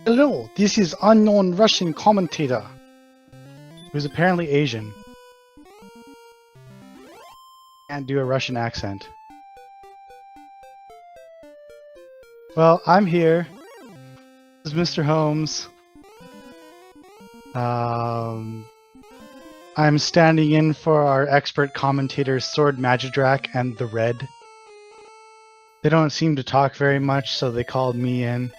Hello, this is unknown Russian commentator, who's apparently Asian. Can't do a Russian accent. Well, I'm here. This is Mr. Holmes. I'm standing in for our expert commentators Sword Magidrak and the Red. They don't seem to talk very much, so they called me in.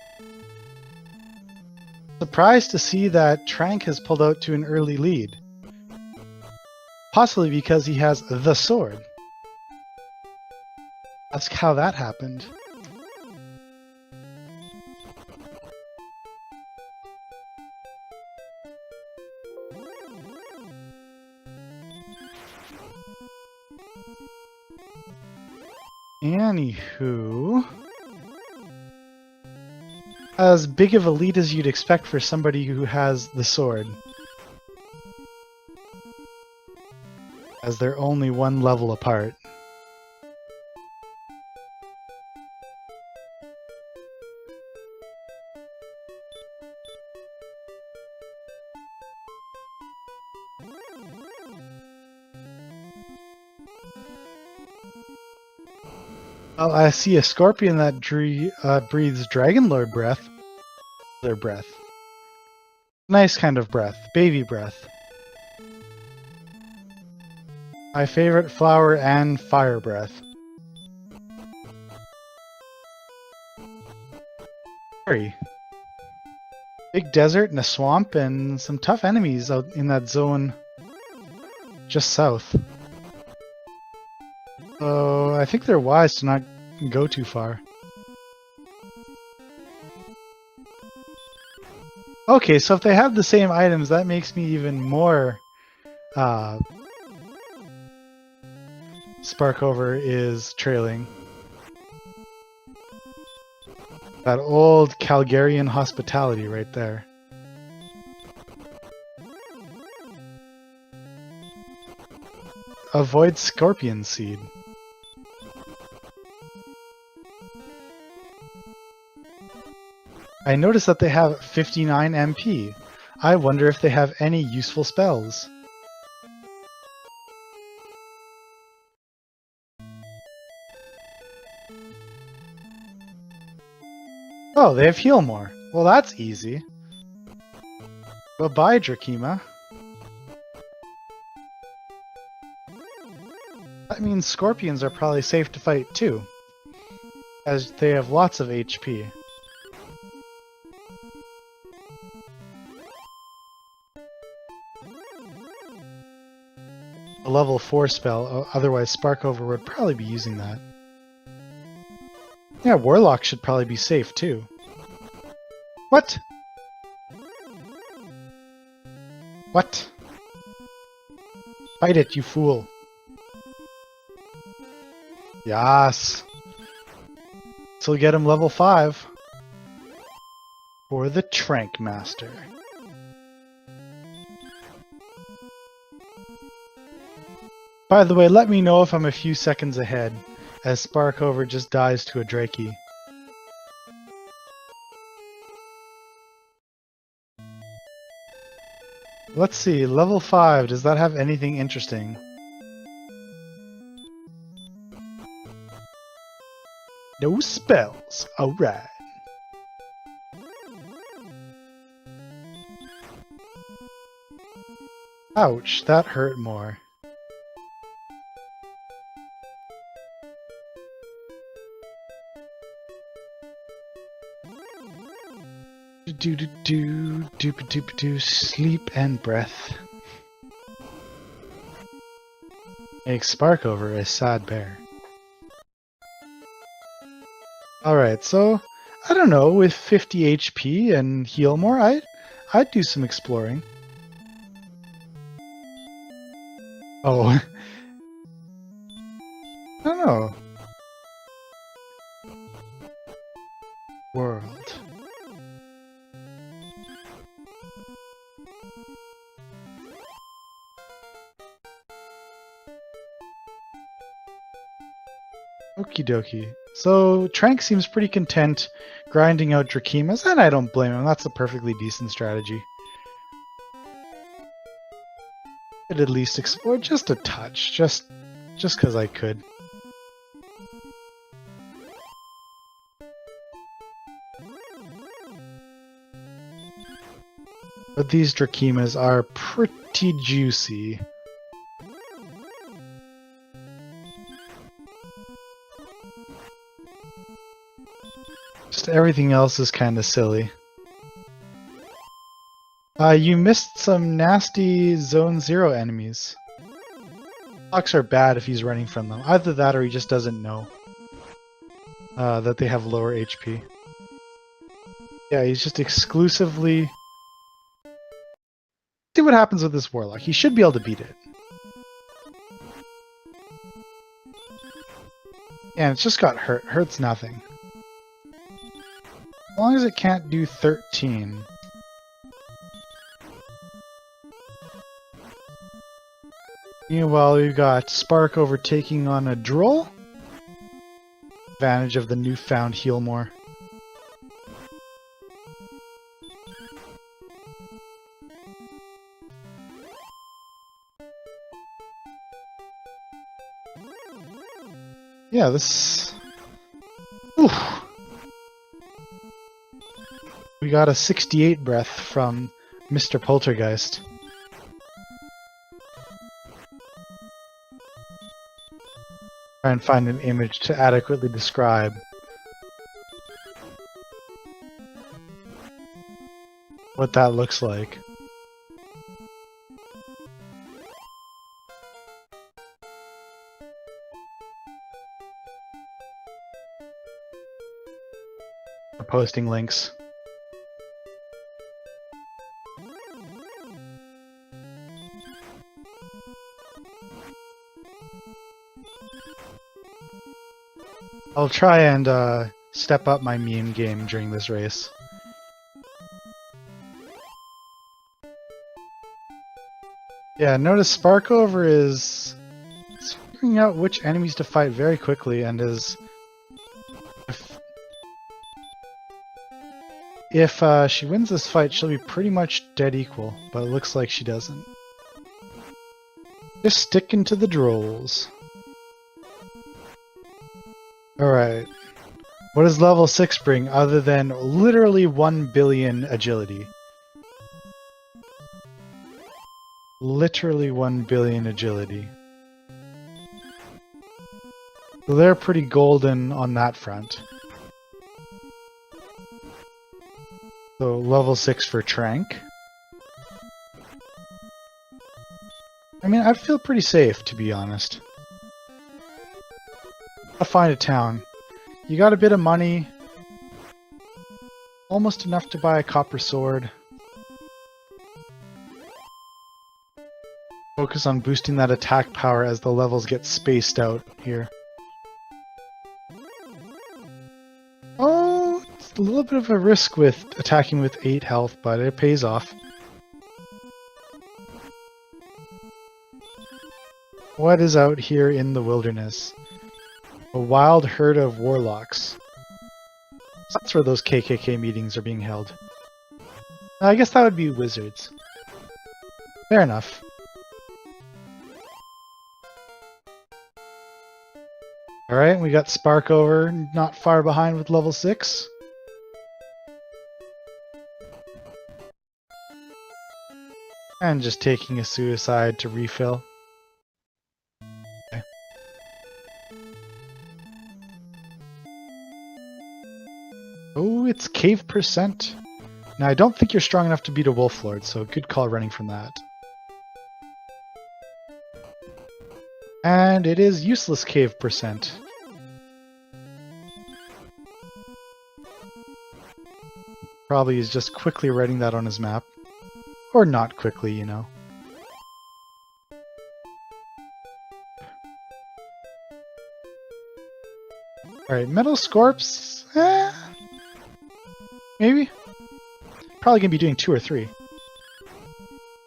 Surprised to see that Tranq has pulled out to an early lead. Possibly because he has the sword. Ask how that happened. Anywho... As big of a lead as you'd expect for somebody who has the sword. As they're only one level apart. Oh, I see a scorpion that breathes Dragon Lord breath. Their breath. Nice kind of breath. Baby breath. My favorite flower and fire breath. Very. Big desert and a swamp and some tough enemies out in that zone just south. So I think they're wise to not go too far. Okay, so if they have the same items, that makes me even more Sparkover is trailing. That old Calgarian hospitality right there. Avoid Scorpion Seed. I noticed that they have 59 MP. I wonder if they have any useful spells. Oh, they have Heal More. Well, that's easy. Bye-bye, Drakima. That means scorpions are probably safe to fight too, as they have lots of HP. A level 4 spell, otherwise Sparkover would probably be using that. Yeah, Warlock should probably be safe too. What? What? Fight it, you fool. Yes. So we'll get him level 5. For the Tranq Master. By the way, let me know if I'm a few seconds ahead, as Sparkover just dies to a Drakey. Let's see, level 5, does that have anything interesting? No spells, alright. Ouch, that hurt more. Do sleep and breath. Makes Sparkover a sad bear. Alright, so I don't know, with 50 HP and heal more, I'd do some exploring. Oh. I don't know. World. Okie dokie. So, Tranq seems pretty content grinding out Drakimas, and I don't blame him. That's a perfectly decent strategy. I'd at least explore just a touch, just because I could. But these Drakimas are pretty juicy. Just everything else is kind of silly. You missed some nasty Zone 0 enemies. Blocks are bad if he's running from them. Either that or he just doesn't know that they have lower HP. Yeah, he's just exclusively... See what happens with this Warlock. He should be able to beat it. Yeah, it's just got hurt. Hurts nothing. As long as it can't do 13. Meanwhile, we've got Sparkover taking on a Droll. Advantage of the newfound heal more. Yeah, this... Oof. We got a 68 breath from Mr. Poltergeist. Try and find an image to adequately describe. What that looks like. We're posting links. I'll try and step up my meme game during this race. Yeah, notice Sparkover is figuring out which enemies to fight very quickly and is... If she wins this fight, she'll be pretty much dead equal, but it looks like she doesn't. Just sticking to the Drolls. Alright. What does level 6 bring other than literally 1 billion agility? Literally 1 billion agility. So they're pretty golden on that front. So level 6 for Tranq. I mean, I feel pretty safe, to be honest. I'll find a town. You got a bit of money. Almost enough to buy a copper sword. Focus on boosting that attack power as the levels get spaced out here. Oh, it's a little bit of a risk with attacking with 8 health, but it pays off. What is out here in the wilderness? A wild herd of warlocks. So that's where those KKK meetings are being held. I guess that would be wizards. Fair enough. Alright, we got Sparkover not far behind with level 6. And just taking a suicide to refill. Okay. Oh, it's cave percent. Now I don't think you're strong enough to beat a Wolf Lord, so good call running from that. And it is useless cave percent. Probably is just quickly writing that on his map. Or not quickly, you know. Alright, Metal Scorps? Maybe? Probably gonna be doing 2 or 3.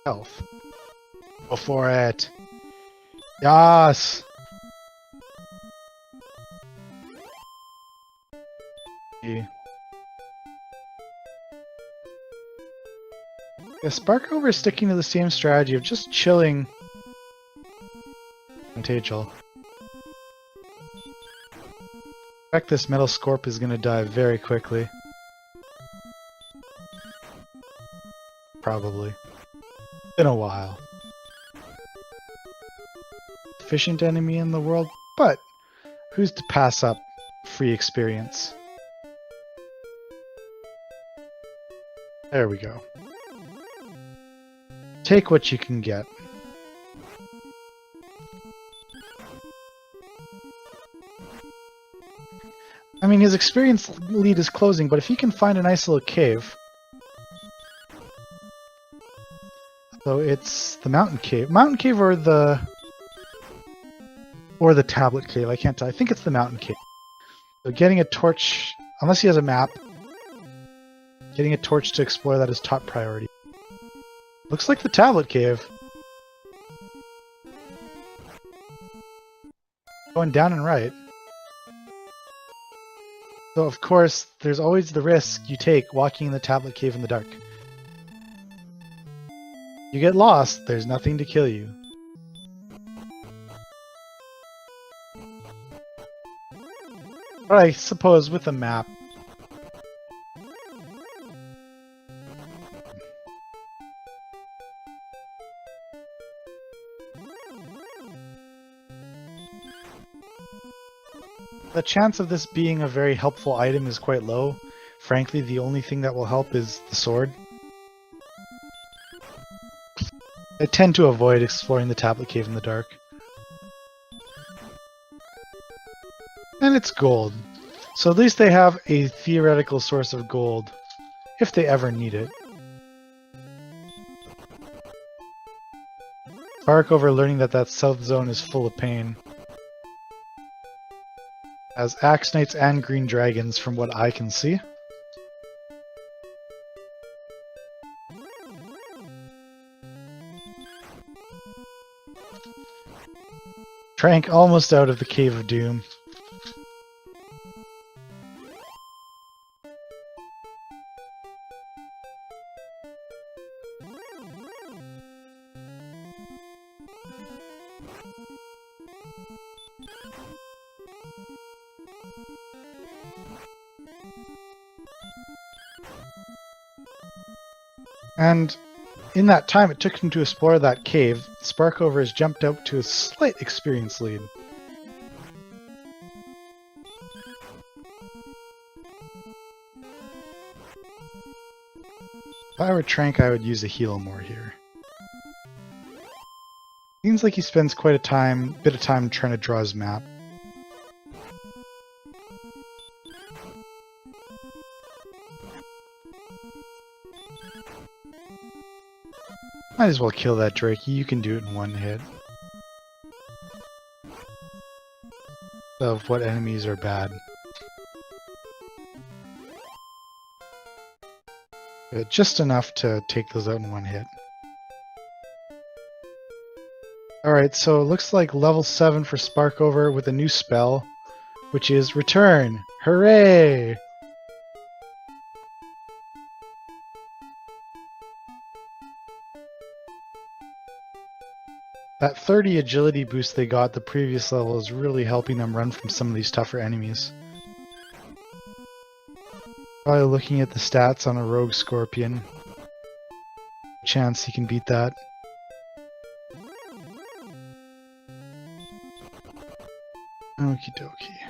Health. Go for it. Yes! Yeah, Sparkover is sticking to the same strategy of just chilling. Contagial. In fact, this Metal Scorp is gonna die very quickly. Probably. Been a while. Efficient enemy in the world, but who's to pass up free experience? There we go. Take what you can get. I mean, his experience lead is closing, but if he can find a nice little cave... So it's the mountain cave. Mountain cave or the tablet cave, I can't tell. I think it's the mountain cave. So getting a torch, unless he has a map, Getting a torch to explore that is top priority. Looks like the tablet cave. Going down and right. So of course, there's always the risk you take walking in the tablet cave in the dark. You get lost, there's nothing to kill you. But I suppose with a map, the chance of this being a very helpful item is quite low. Frankly, the only thing that will help is the sword. I tend to avoid exploring the tablet cave in the dark. And it's gold. So at least they have a theoretical source of gold, if they ever need it. Sparkover learning that that south zone is full of pain. As Axe Knights and Green Dragons from what I can see. Tranq almost out of the Cave of Doom. And in that time it took him to explore that cave, Sparkover has jumped out to a slight experience lead. If I were Tranq, I would use a heal more here. Seems like he spends quite a bit of time trying to draw his map. Might as well kill that Drakey, you can do it in one hit. Of what enemies are bad. But just enough to take those out in one hit. Alright, so it looks like level 7 for Sparkover with a new spell, which is Return! Hooray! That 30 agility boost they got the previous level is really helping them run from some of these tougher enemies. Probably looking at the stats on a rogue scorpion. Chance he can beat that. Okie dokie.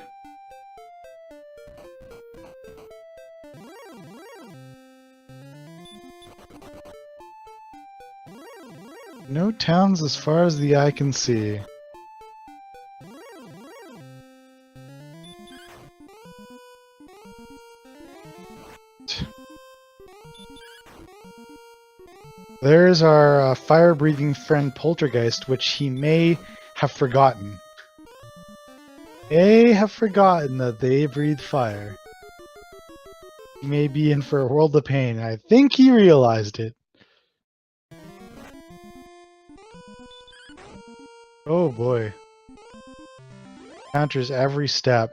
No towns as far as the eye can see. There's our fire-breathing friend Poltergeist, which he may have forgotten. May have forgotten that they breathe fire. He may be in for a world of pain. I think he realized it. Oh boy. Counters every step.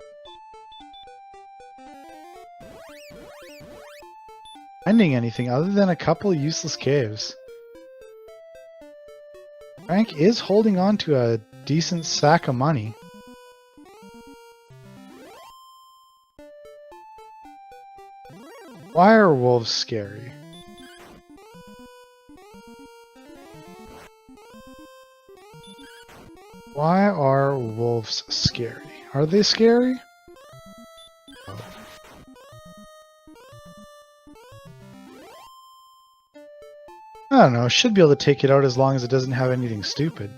Finding anything other than a couple useless caves. Tranq is holding on to a decent sack of money. Why are wolves scary? Why are wolves scary? Are they scary? Oh. I don't know, should be able to take it out as long as it doesn't have anything stupid.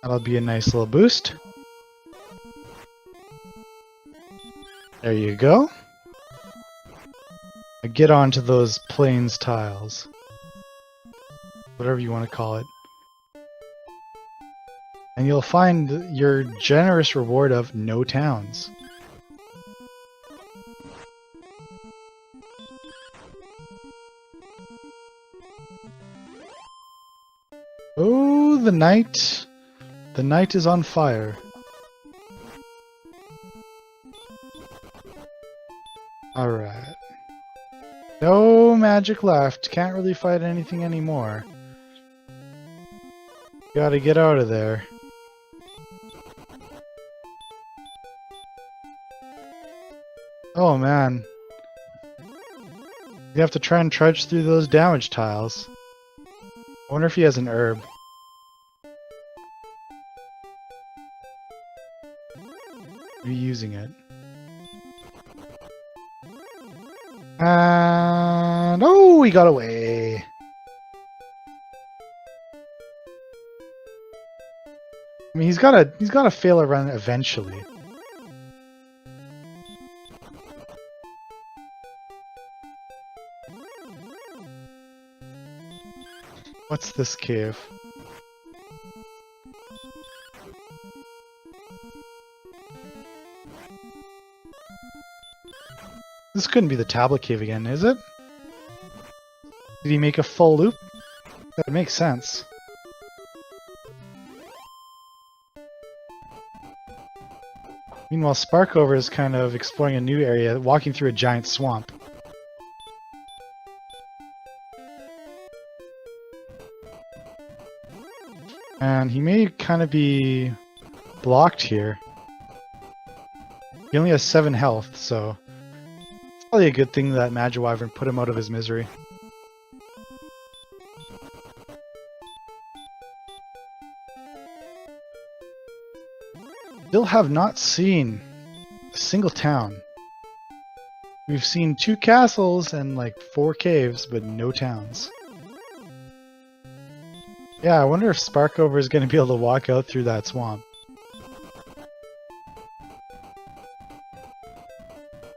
That'll be a nice little boost. There you go. Now get onto those plains tiles. Whatever you want to call it. And you'll find your generous reward of no towns. the night. The night is on fire. Alright. No magic left. Can't really fight anything anymore. Gotta get out of there. Oh man. You have to try and trudge through those damage tiles. I wonder if he has an herb. Reusing it. And oh, he got away. I mean, he's gotta fail a run eventually. What's this cave? This couldn't be the tablet cave again, is it? Did he make a full loop? That makes sense. Meanwhile, Sparkover is kind of exploring a new area, walking through a giant swamp. And he may kind of be blocked here. He only has 7 health, so it's probably a good thing that Magiwyvern put him out of his misery. Still have not seen a single town. We've seen 2 castles and like 4 caves, but no towns. Yeah, I wonder if Sparkover is going to be able to walk out through that swamp.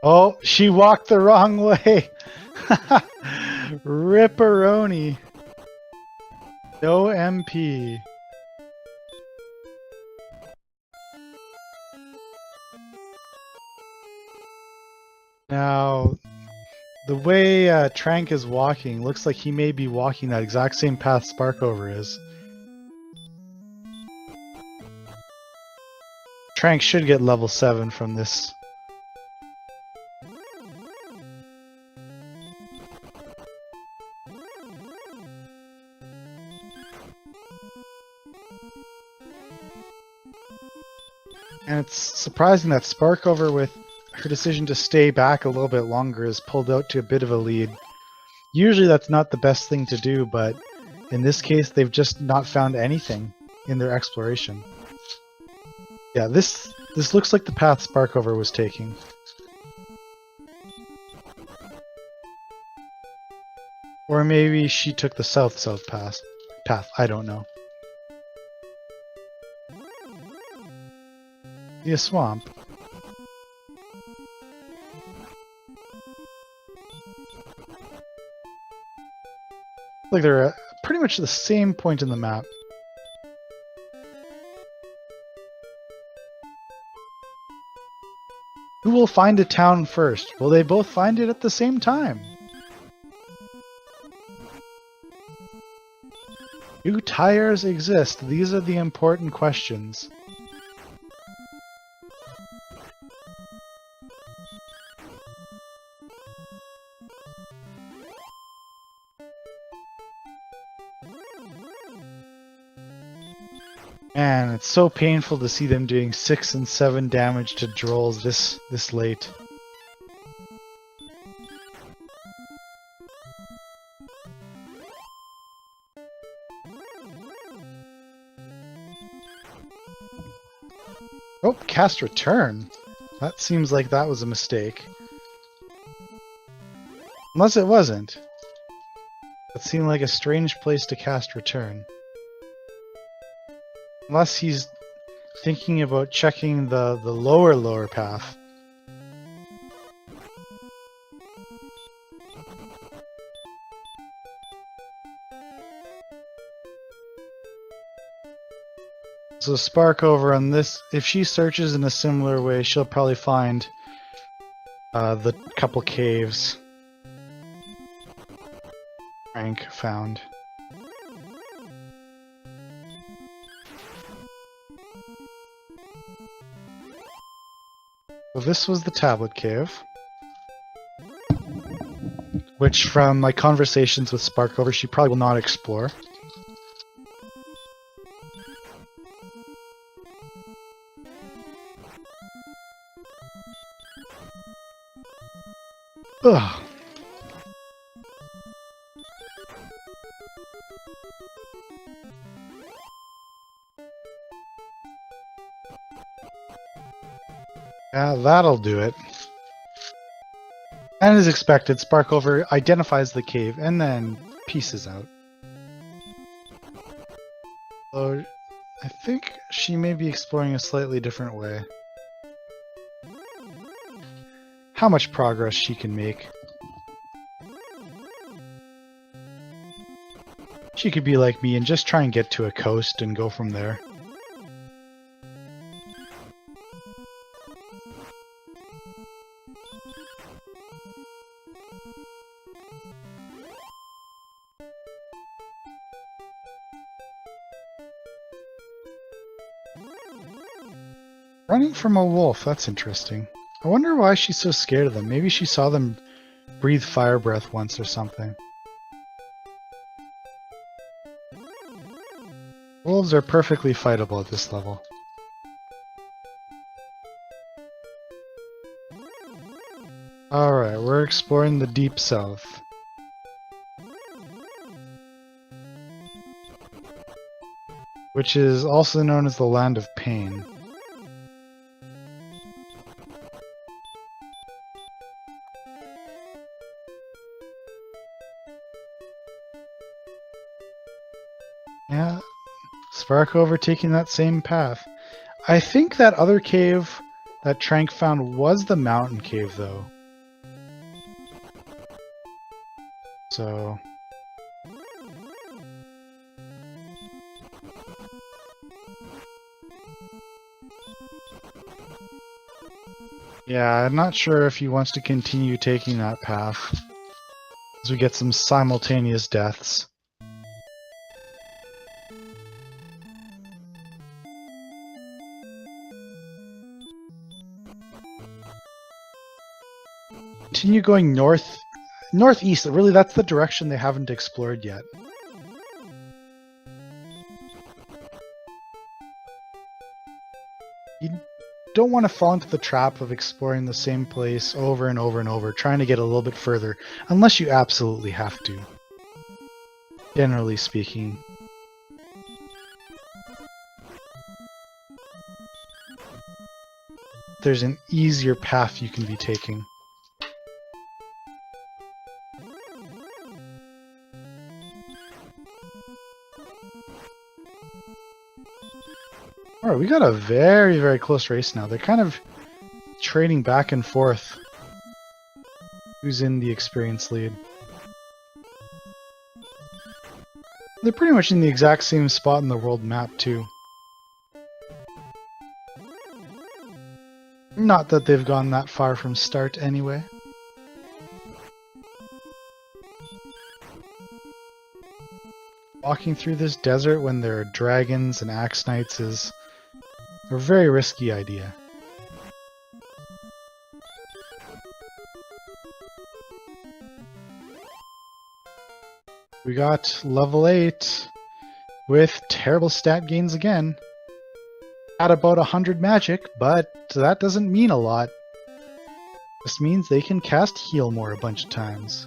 Oh, she walked the wrong way! Ripperoni. No MP. Now, the way Tranq is walking, looks like he may be walking that exact same path Sparkover is. Tranq should get level 7 from this. And it's surprising that Sparkover, with her decision to stay back a little bit longer, is pulled out to a bit of a lead. Usually that's not the best thing to do, but in this case they've just not found anything in their exploration. Yeah, this looks like the path Sparkover was taking. Or maybe she took the south-south path. I don't know. The swamp. Like they're at pretty much the same point in the map. Who will find a town first? Will they both find it at the same time? Do tires exist? These are the important questions. Man, it's so painful to see them doing 6 and 7 damage to Drolls this late. Oh, cast return. That seems like that was a mistake. Unless it wasn't. That seemed like a strange place to cast return. Unless he's thinking about checking the lower path. So Sparkover on this, if she searches in a similar way, she'll probably find the couple caves Tranq found. Well, this was the tablet cave, which from my conversations with Sparkover, she probably will not explore. Ugh. Yeah, that'll do it. And as expected, Sparkover identifies the cave and then pieces out. So I think she may be exploring a slightly different way. How much progress she can make. She could be like me and just try and get to a coast and go from there. Running from a wolf, that's interesting. I wonder why she's so scared of them. Maybe she saw them breathe fire breath once or something. Wolves are perfectly fightable at this level. Alright, we're exploring the Deep South. Which is also known as the Land of Pain. Yeah, Sparkover taking that same path. I think that other cave that Tranq found was the mountain cave, though. So... yeah, I'm not sure if he wants to continue taking that path, as we get some simultaneous deaths. Continue going northeast. Really, that's the direction they haven't explored yet. You don't want to fall into the trap of exploring the same place over and over and over, trying to get a little bit further, unless you absolutely have to. Generally speaking. There's an easier path you can be taking. Alright, we got a very, very close race now. They're kind of trading back and forth. Who's in the experience lead? They're pretty much in the exact same spot in the world map, too. Not that they've gone that far from start, anyway. Walking through this desert when there are dragons and axe knights is a very risky idea. We got level 8 with terrible stat gains again. At about 100 magic, but that doesn't mean a lot. This means they can cast heal more a bunch of times.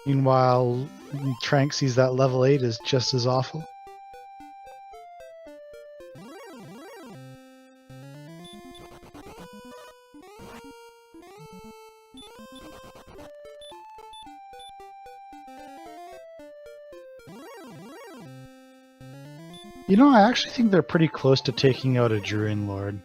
Meanwhile, Tranq sees that level 8 is just as awful. You know, I actually think they're pretty close to taking out a Druid Lord.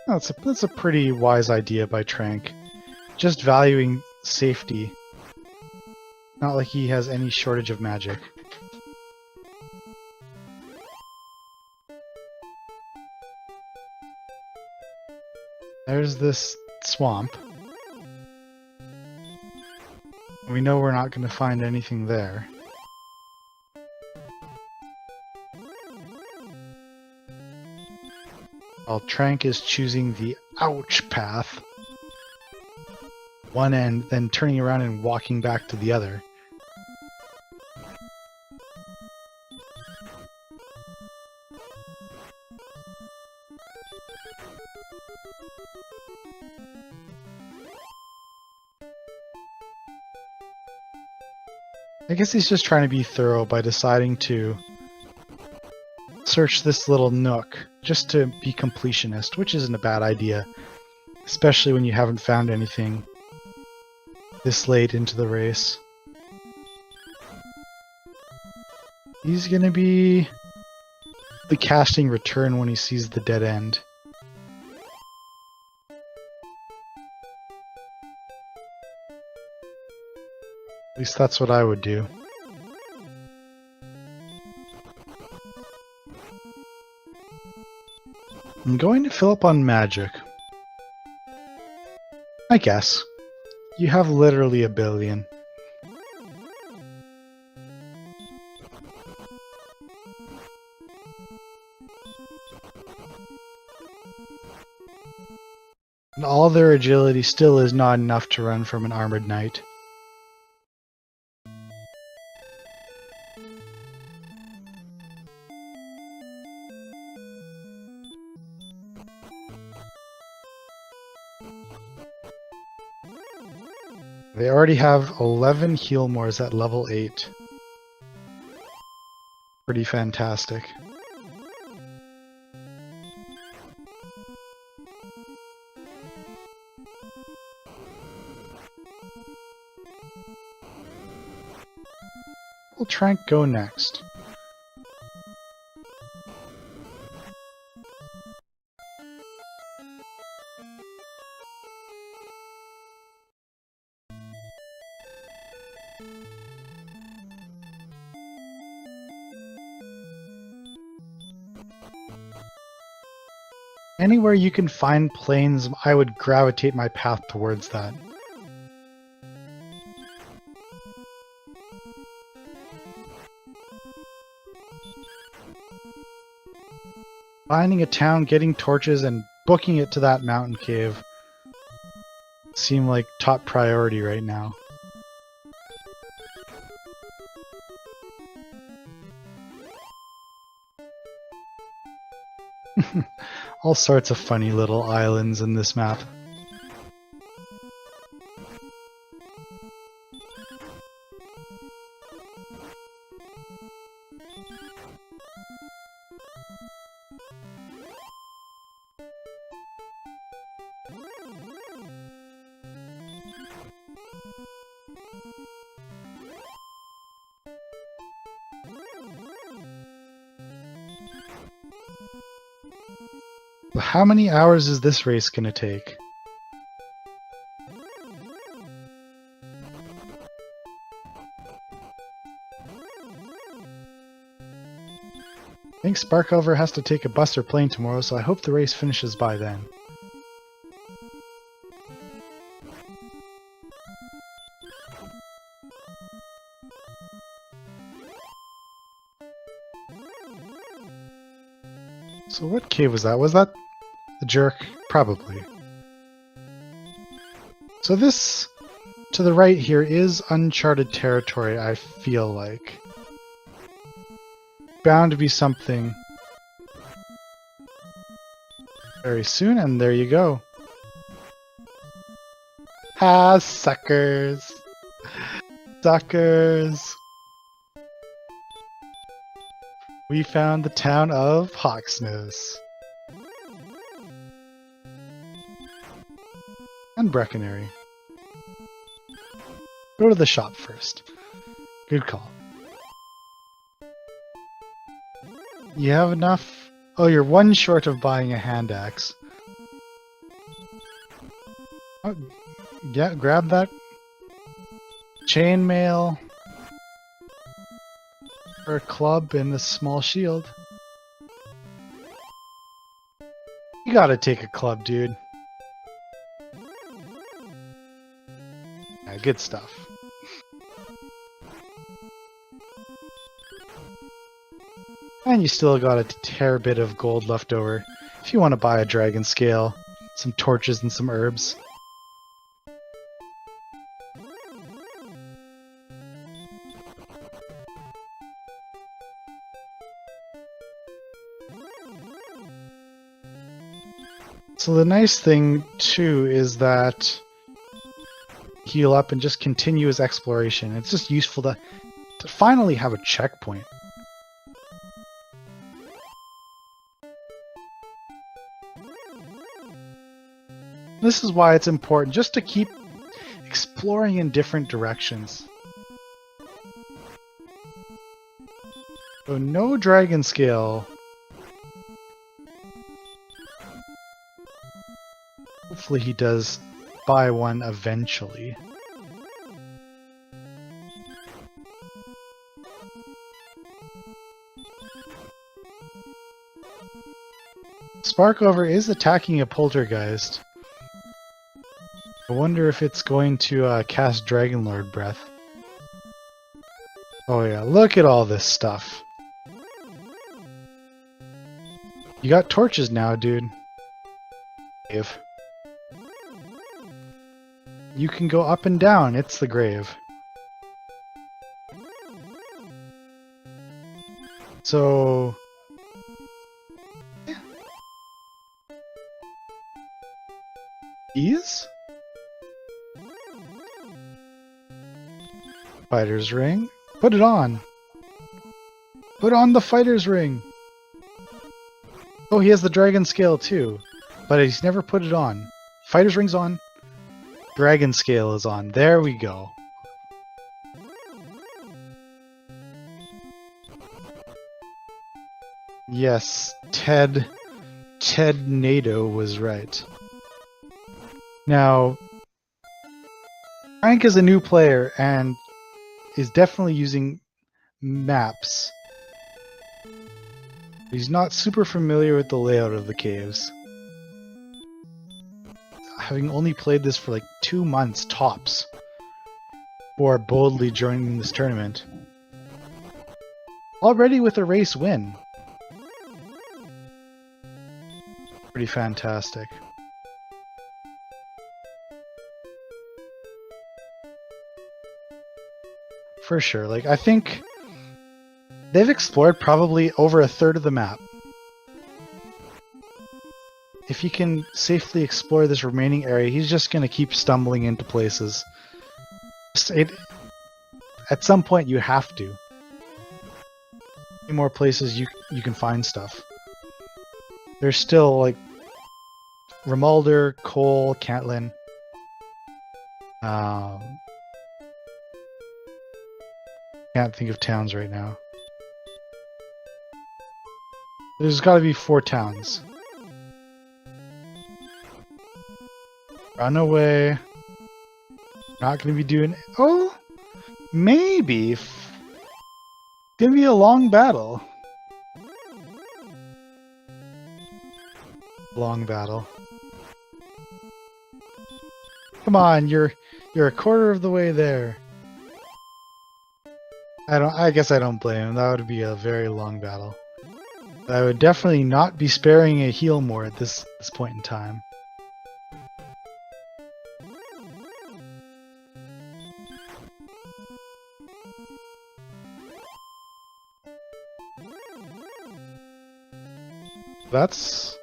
That's a pretty wise idea by Tranq. Just valuing safety. Not like he has any shortage of magic. There's this swamp. We know we're not going to find anything there. While Tranq is choosing the ouch path. One end, then turning around and walking back to the other. I guess he's just trying to be thorough by deciding to search this little nook just to be completionist, which isn't a bad idea, especially when you haven't found anything this late into the race. He's going to be the casting return when he sees the dead end. At least that's what I would do. I'm going to fill up on magic. I guess. You have literally a billion. And all their agility still is not enough to run from an armored knight. They already have 11 heal mores at level 8. Pretty fantastic. Will Tranq go next? Anywhere you can find plains, I would gravitate my path towards that. Finding a town, getting torches, and booking it to that mountain cave seem like top priority right now. All sorts of funny little islands in this map. How many hours is this race going to take? I think Sparkover has to take a bus or plane tomorrow, so I hope the race finishes by then. So what cave was that? Was that the jerk? Probably. So this to the right here is uncharted territory, I feel like. Bound to be something very soon, and there you go. Ha, suckers! Suckers! We found the town of Hawksness. And Brecconary. Go to the shop first. Good call. You have enough? Oh, you're one short of buying a hand axe. Oh, yeah, grab that chainmail or a club and a small shield. You gotta take a club, dude. good stuff. And you still got a tear bit of gold left over if you want to buy a dragon scale, some torches, and some herbs. So the nice thing too is that heal up and just continue his exploration. It's just useful to finally have a checkpoint. This is why it's important just to keep exploring in different directions. So no dragon scale. Hopefully he does buy one eventually. Sparkover is attacking a poltergeist. I wonder if it's going to cast Dragonlord Breath. Oh yeah, look at all this stuff. You got torches now, dude. Grave. You can go up and down, it's the grave. So... These? Fighter's ring? Put it on! Put on the fighter's ring! Oh, he has the dragon scale too, but he's never put it on. Fighter's ring's on. Dragon scale is on. There we go. Yes, Ted Nado was right. Now, Tranq is a new player and is definitely using maps. He's not super familiar with the layout of the caves. Having only played this for like 2 months tops before boldly joining this tournament. Already with a race win. Pretty fantastic. For sure, like I think they've explored probably over a third of the map. If he can safely explore this remaining area, he's just going to keep stumbling into places. At some point you have to. Any more places you can find stuff. There's still like Rimuldar, Cole, Cantlin. Can't think of towns right now. There's got to be 4 towns. Runaway. Not going to be doing... Oh! Maybe. Gonna be a long battle. Long battle. Come on, you're a quarter of the way there. I guess I don't blame him. That would be a very long battle. I would definitely not be sparing a heal more at this point in time. That's...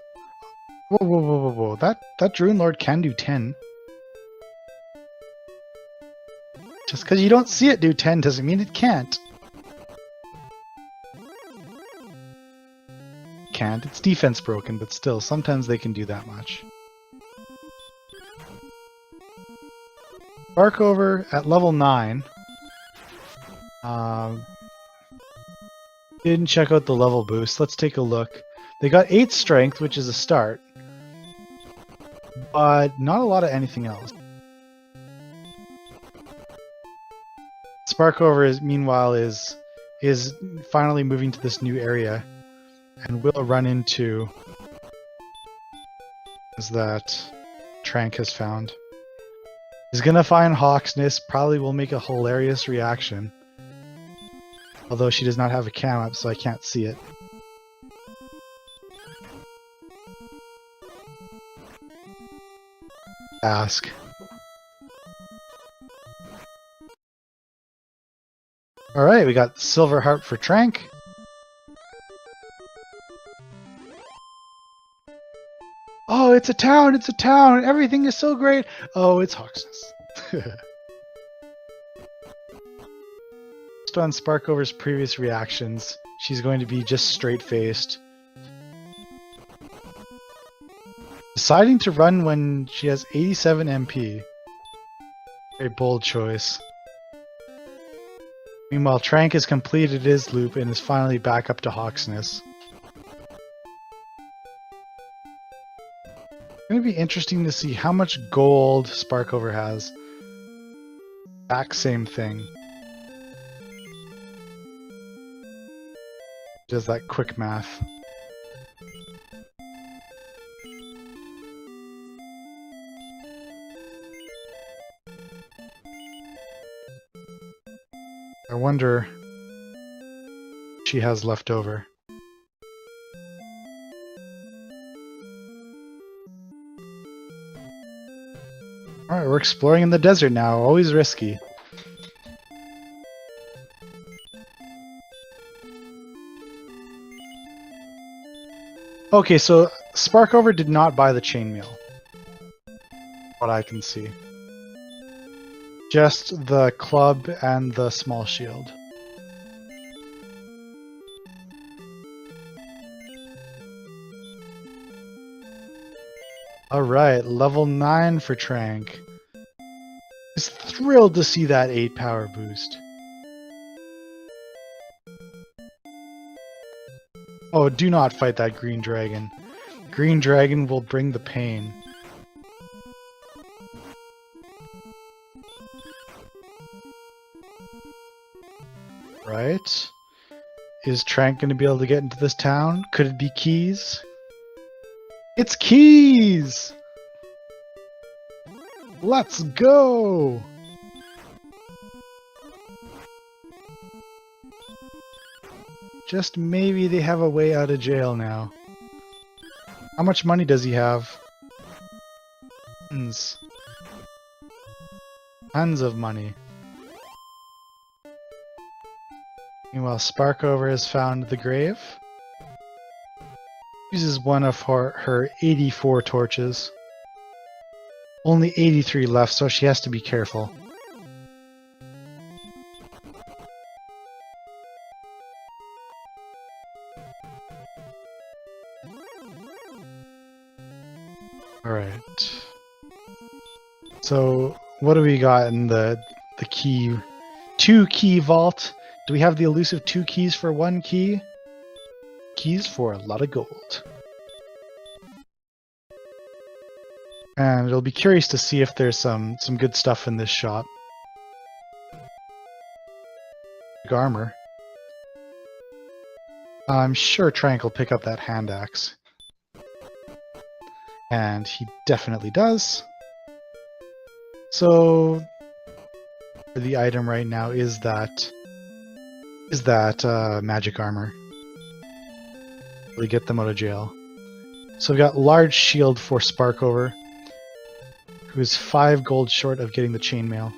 Whoa. That Dragonlord can do 10. Just because you don't see it do 10 doesn't mean it can't. Can't. It's defense broken, but still, sometimes they can do that much. Sparkover at level 9. Didn't check out the level boost. Let's take a look. They got 8 strength, which is a start, but not a lot of anything else. Sparkover meanwhile is finally moving to this new area, and will run into is that Tranq has found. He's gonna find Hawksness, probably will make a hilarious reaction. Although she does not have a cam up, so I can't see it. Ask. Alright, we got Silver Harp for Tranq. Oh, it's a town! It's a town! Everything is so great! Oh, it's Hawksness. Based on Sparkover's previous reactions, she's going to be just straight-faced. Deciding to run when she has 87 MP. Very bold choice. Meanwhile, Tranq has completed his loop and is finally back up to Hawksness. It's going to be interesting to see how much gold Sparkover has. Back same thing. Does that quick math. I wonder what she has left over. Alright, we're exploring in the desert now, always risky. Okay, so Sparkover did not buy the chainmail. What I can see. Just the club and the small shield. Alright, level 9 for Tranq. He's thrilled to see that 8 power boost. Oh, do not fight that green dragon. Green dragon will bring the pain. Right? Is Tranq going to be able to get into this town? Could it be Keys? It's Keys! Let's go! Just maybe they have a way out of jail now. How much money does he have? Tons. Tons of money. Meanwhile, Sparkover has found the grave. Uses one of her 84 torches. Only 83 left, so she has to be careful. Alright. So, what do we got in the key? 2 key vault? Do we have the elusive 2 keys for 1 key? Keys for a lot of gold. And it'll be curious to see if there's some good stuff in this shop. Armor. I'm sure Tranq will pick up that hand axe. And he definitely does. So the item right now is that magic armor. We get them out of jail. So we've got large shield for Sparkover, who's 5 gold short of getting the chainmail.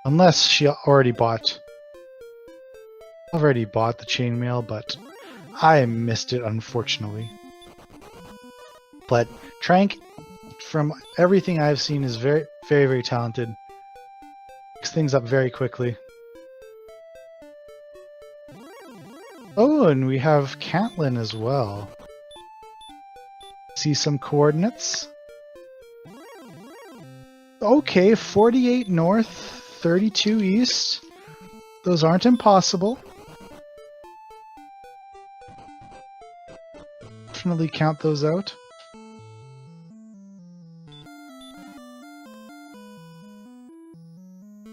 Unless she already bought the chainmail, but I missed it unfortunately. But Tranq, from everything I've seen, is very, very, very talented. Picks things up very quickly. Oh, and we have Cantlin as well. See some coordinates? Okay, 48 north, 32 east. Those aren't impossible. Definitely count those out.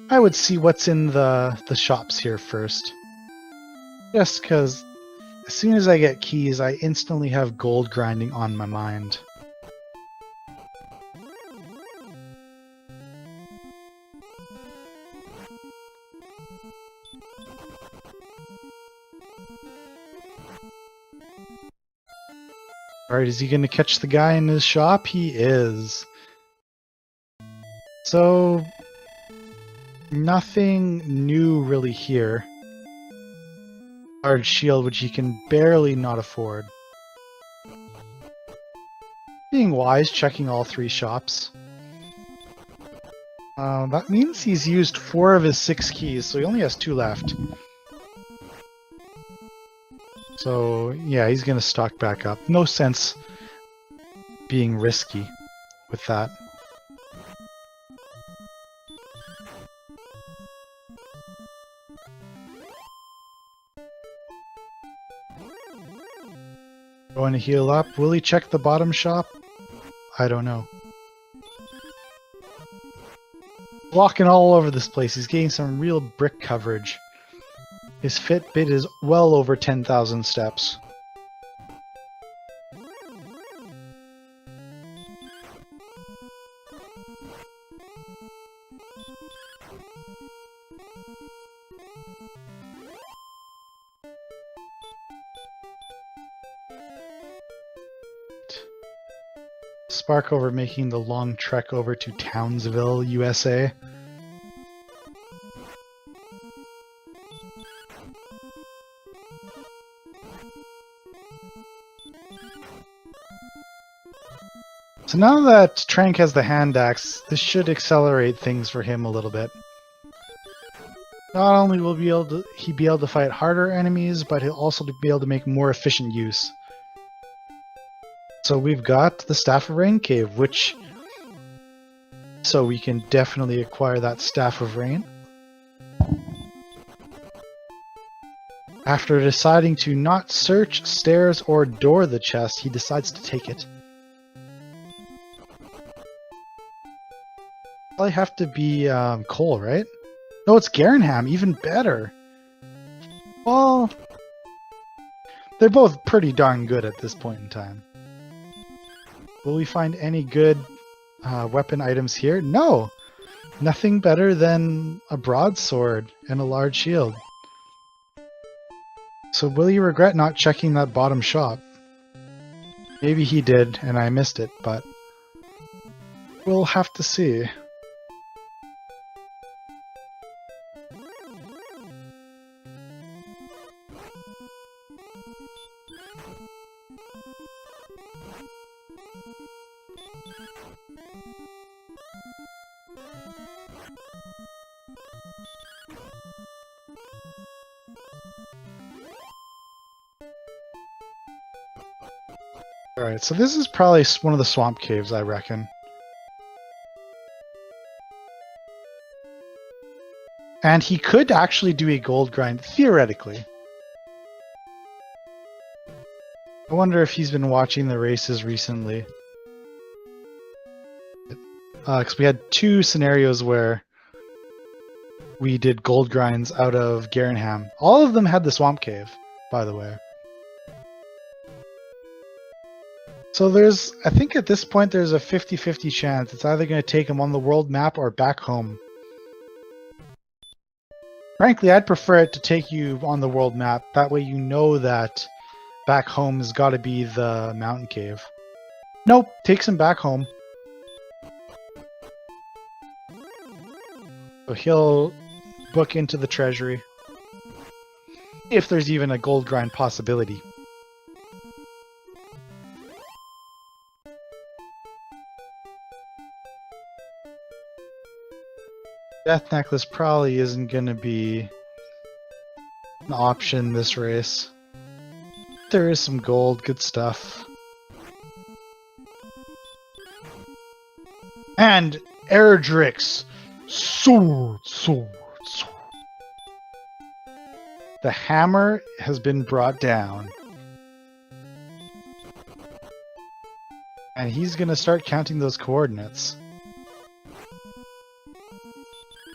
I would see what's in the shops here first. Just because As soon as I get keys, I instantly have gold grinding on my mind. Alright, is he gonna catch the guy in his shop? He is. So, nothing new really here. Large shield, which he can barely not afford. Being wise, checking all 3 shops. That means he's used 4 of his 6 keys, so he only has 2 left. So, yeah, he's gonna stock back up. No sense being risky with that. Going to heal up. Will he check the bottom shop? I don't know. Walking all over this place. He's getting some real brick coverage. His Fitbit is well over 10,000 steps. Sparkover making the long trek over to Townsville, USA. So now that Tranq has the hand axe, this should accelerate things for him a little bit. Not only will he be able to fight harder enemies, but he'll also be able to make more efficient use. So we've got the Staff of Rain Cave, so we can definitely acquire that Staff of Rain. After deciding to not search, stairs, or door the chest, he decides to take it. Probably have to be Cole, right? No, it's Garenham, even better. Well, they're both pretty darn good at this point in time. Will we find any good weapon items here? No! Nothing better than a broadsword and a large shield. So will he regret not checking that bottom shop? Maybe he did and I missed it, but we'll have to see. Alright, so this is probably one of the swamp caves, I reckon. And he could actually do a gold grind, theoretically. I wonder if he's been watching the races recently. Because we had 2 scenarios where we did gold grinds out of Garenham. All of them had the swamp cave, by the way. So I think at this point there's a 50-50 chance. It's either going to take him on the world map or back home. Frankly, I'd prefer it to take you on the world map. That way you know that back home has got to be the mountain cave. Nope, takes him back home. So he'll book into the treasury. If there's even a gold grind possibility. Death Necklace probably isn't going to be an option this race. There is some gold, good stuff. And Erdrick's sword. The hammer has been brought down. And he's going to start counting those coordinates.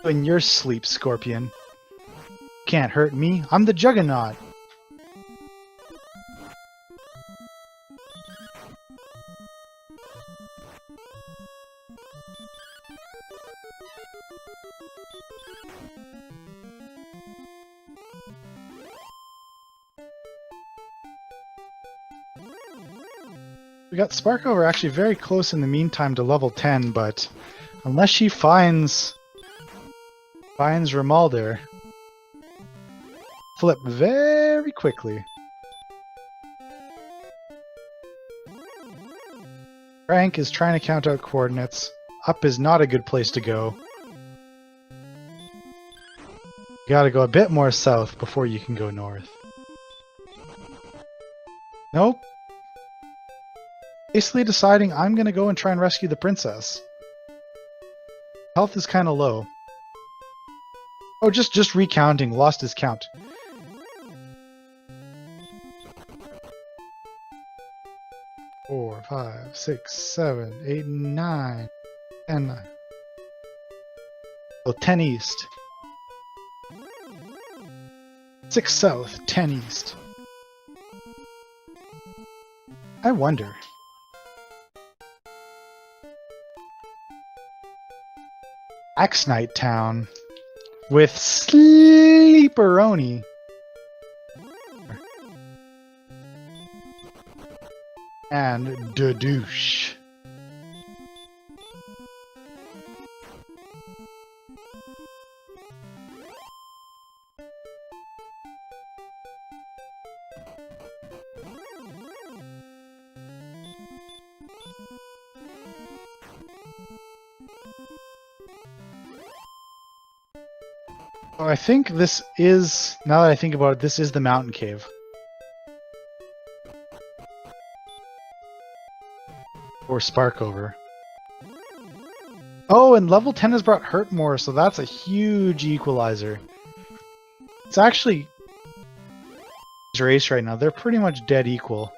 In your sleep, Scorpion. Can't hurt me. I'm the Juggernaut. We got Sparkover actually very close in the meantime to level 10, but unless she finds Rimalder, flip very quickly. Tranq is trying to count out coordinates. Up is not a good place to go. You gotta go a bit more south before you can go north. Nope. Basically deciding I'm gonna go and try and rescue the princess. Health is kind of low. Oh, just recounting. Lost his count. Four, 5, 6, 7, 8, 9, 10. Oh, 10 east. 6 south, 10 east. I wonder. Axnite Town with Sleeperoni. And Dadoosh. Oh, I think this is, now that I think about it, this is the mountain cave. Or Sparkover. Oh, and level 10 has brought Hurt more, so that's a huge equalizer. It's actually race right now. They're pretty much dead equal.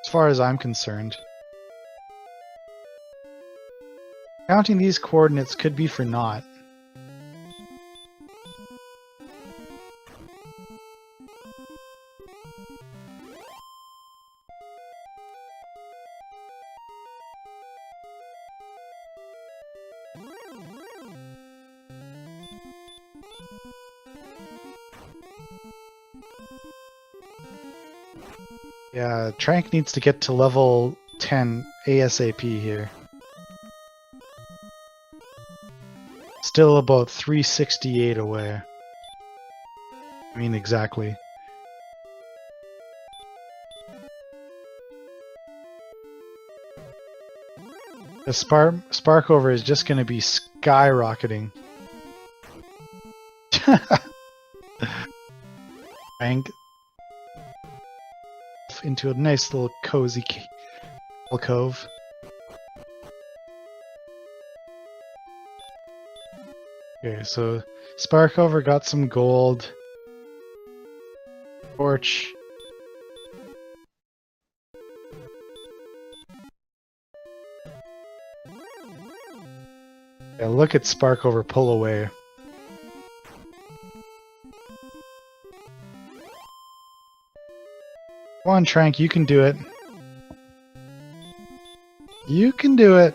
As far as I'm concerned. Counting these coordinates could be for naught. Yeah, Tranq needs to get to level 10 ASAP here. Still about 368 away. I mean, exactly. The Sparkover is just going to be skyrocketing. Tranq into a nice little cozy cove. Okay, so Sparkover got some gold. Torch. Yeah, look at Sparkover pull away. Come on, Tranq, you can do it. You can do it.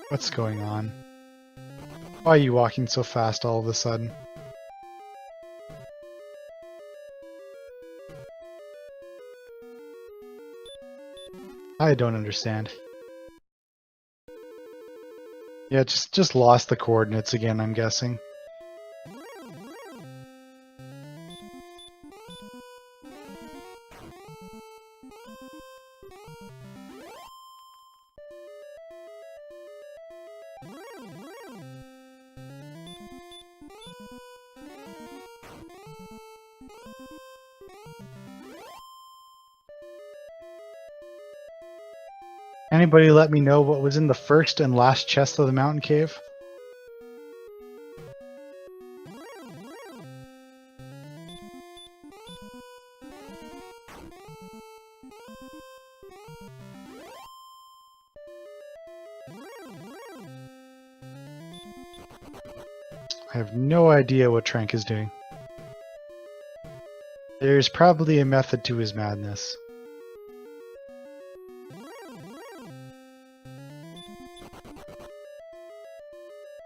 What's going on? Why are you walking so fast all of a sudden? I don't understand. Yeah, just lost the coordinates again, I'm guessing. Anybody let me know what was in the first and last chest of the mountain cave? I have no idea what Tranq is doing. There's probably a method to his madness.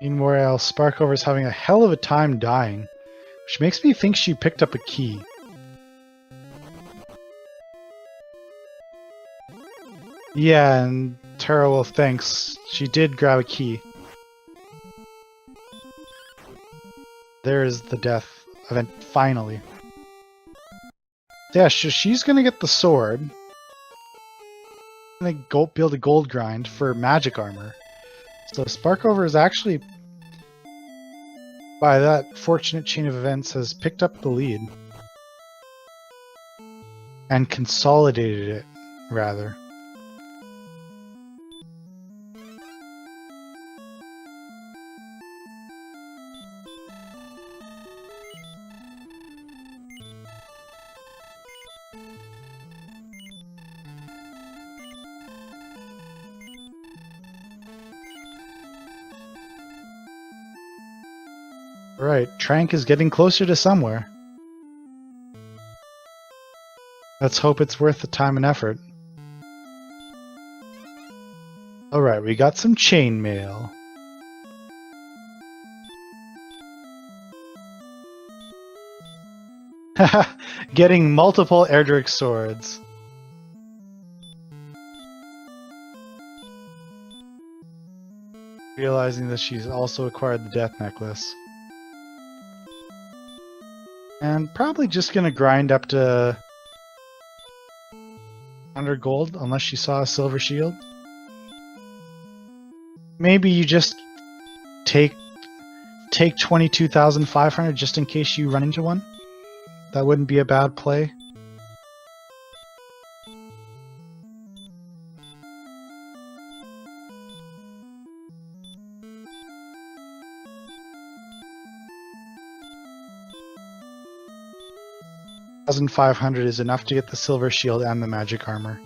Meanwhile, Sparkover is having a hell of a time dying, which makes me think she picked up a key. Yeah, and Tara will thanks. She did grab a key. There is the death event, finally. Yeah, she's gonna get the sword. Gonna build a gold grind for magic armor. So Sparkover is actually, by that fortunate chain of events, has picked up the lead. And consolidated it, rather. Right, Tranq is getting closer to somewhere. Let's hope it's worth the time and effort. Alright, we got some chainmail. Getting multiple Erdrick swords. Realizing that she's also acquired the death necklace. And probably just gonna grind up to 100 gold, unless she saw a silver shield. Maybe you just take 22,500 just in case you run into one. That wouldn't be a bad play. $1,500 is enough to get the silver shield and the magic armor.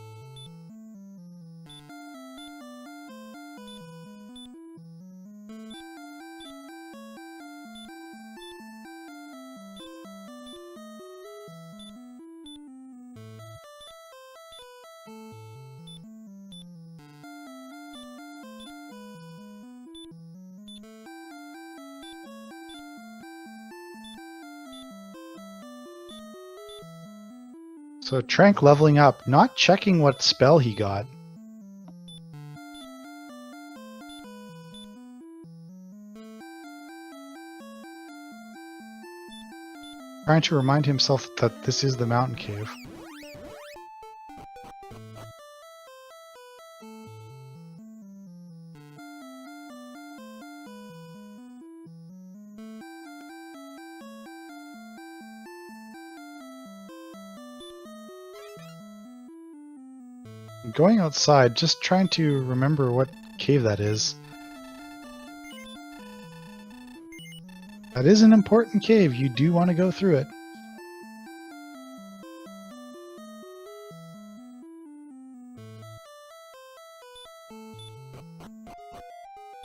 So Tranq leveling up, not checking what spell he got. Trying to remind himself that this is the mountain cave. Going outside, just trying to remember what cave that is. That is an important cave. You do want to go through it.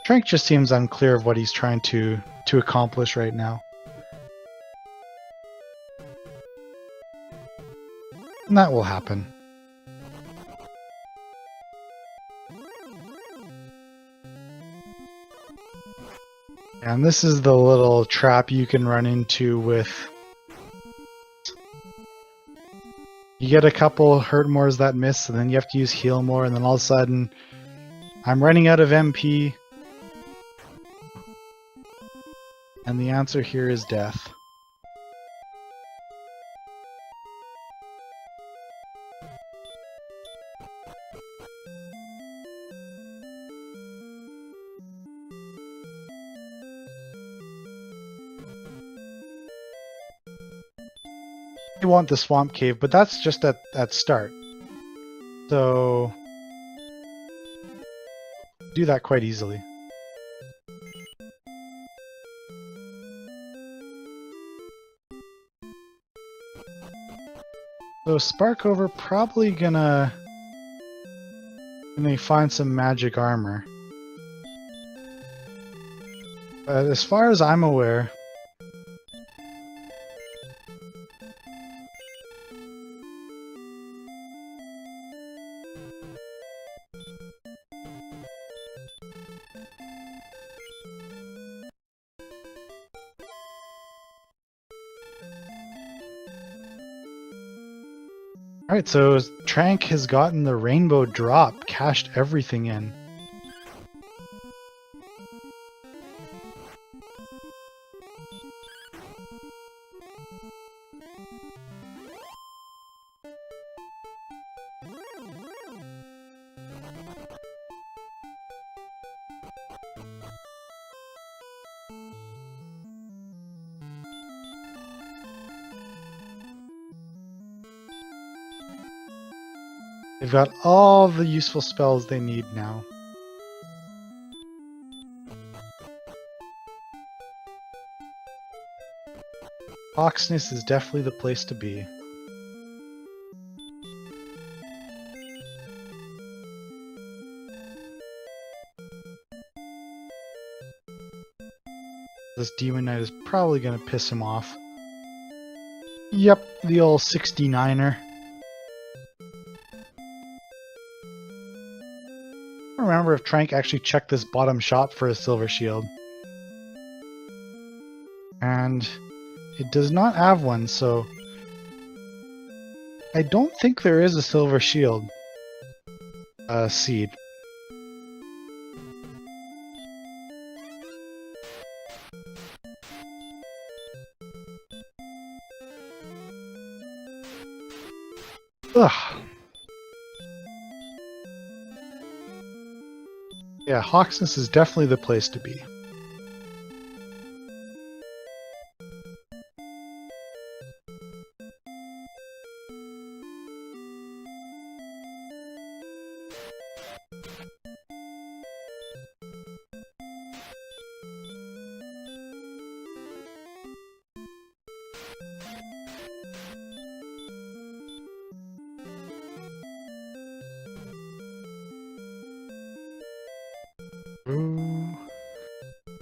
Tranq just seems unclear of what he's trying to accomplish right now. And that will happen. And this is the little trap you can run into with... You get a couple hurt mores that miss, and then you have to use heal more, and then all of a sudden, I'm running out of MP. And the answer here is death. You want the swamp cave, but that's just at start. So do that quite easily. So Sparkover probably gonna find some magic armor. As far as I'm aware, alright, so Tranq has gotten the rainbow drop, cashed everything in. They've got all the useful spells they need now. Foxness is definitely the place to be. This Demon Knight is probably going to piss him off. Yep, the old 69er. I don't remember if Tranq actually checked this bottom shop for a silver shield. And it does not have one, so I don't think there is a silver shield seed. Ugh. Yeah, Hawksness is definitely the place to be. Ooh.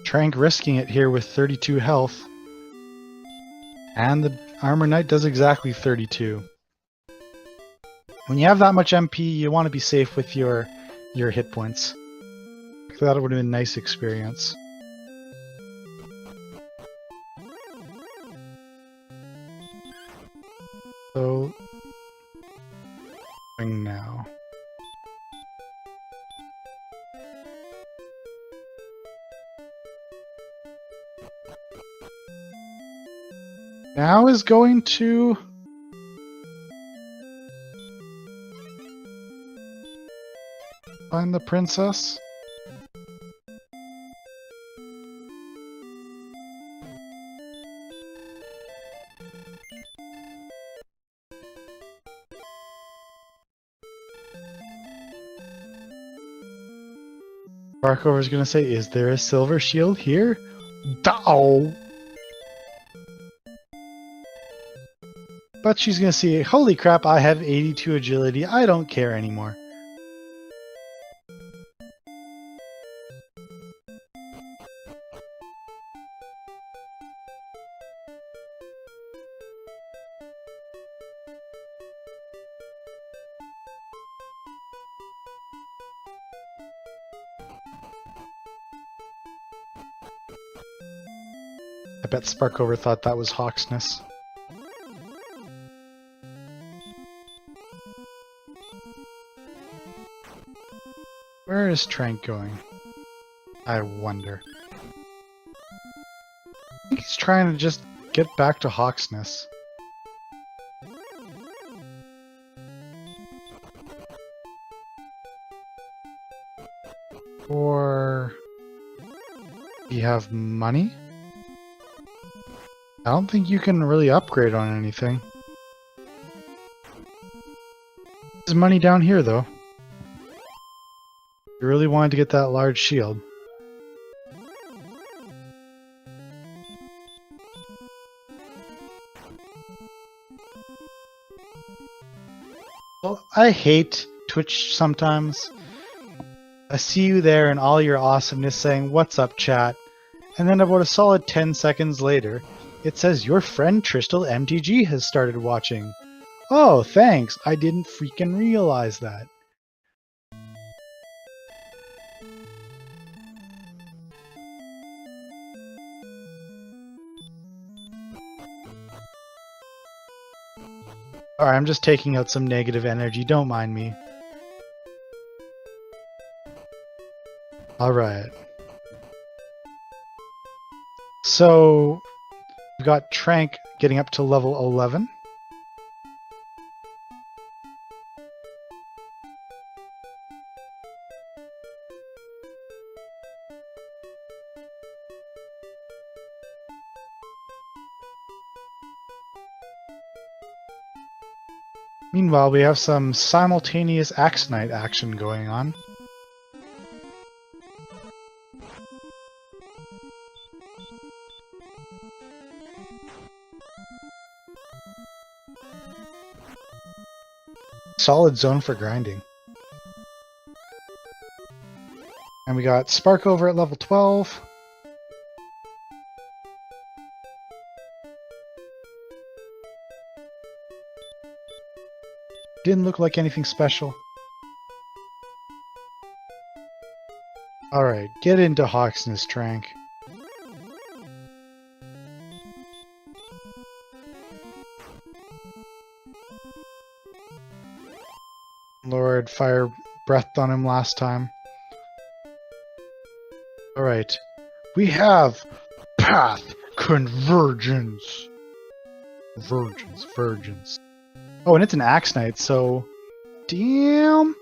Tranq risking it here with 32 health. And the Armor Knight does exactly 32. When you have that much MP, you want to be safe with your hit points. That would have been a nice experience. So, now. Now is going to find the princess. Sparkover is going to say, "Is there a silver shield here?" Dow. But she's going to see, "Holy crap, I have 82 agility. I don't care anymore." I bet Sparkover thought that was Hawksness. Where is Tranq going? I wonder. I think he's trying to just get back to Hawksness. Or do you have money? I don't think you can really upgrade on anything. There's money down here though. You really wanted to get that large shield. Well, I hate Twitch sometimes. I see you there in all your awesomeness saying, "What's up, chat?" And then about a solid 10 seconds later, it says your friend Tristal MTG has started watching. Oh, thanks. I didn't freaking realize that. Alright, I'm just taking out some negative energy. Don't mind me. Alright. So, we've got Tranq getting up to level 11. Meanwhile, we have some simultaneous Axonite action going on. Solid zone for grinding. And we got Sparkover at level 12. Didn't look like anything special. Alright, get into Hawksness, Tranq. Lord, fire breathed on him last time. Alright, we have Path Convergence. Virgins. Oh, and it's an Axonite, so... Damn!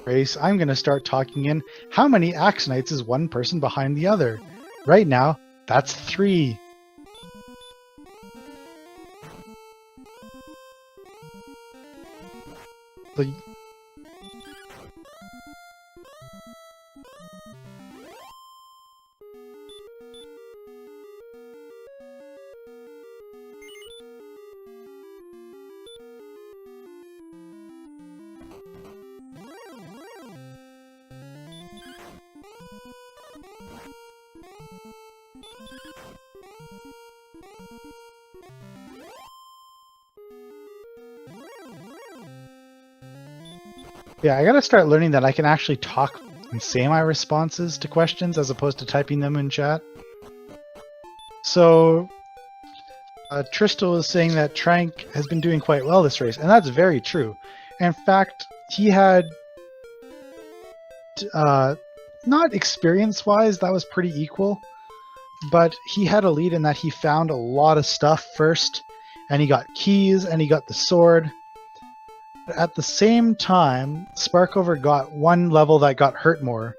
Race, I'm gonna start talking in. How many Axonites is one person behind the other? Right now, that's 3. The... Yeah, I gotta start learning that I can actually talk and say my responses to questions as opposed to typing them in chat. So, Tristal was saying that Tranq has been doing quite well this race, and that's very true. In fact, he had, not experience-wise, that was pretty equal, but he had a lead in that he found a lot of stuff first, and he got keys, and he got the sword. At the same time, Sparkover got one level that got hurt more,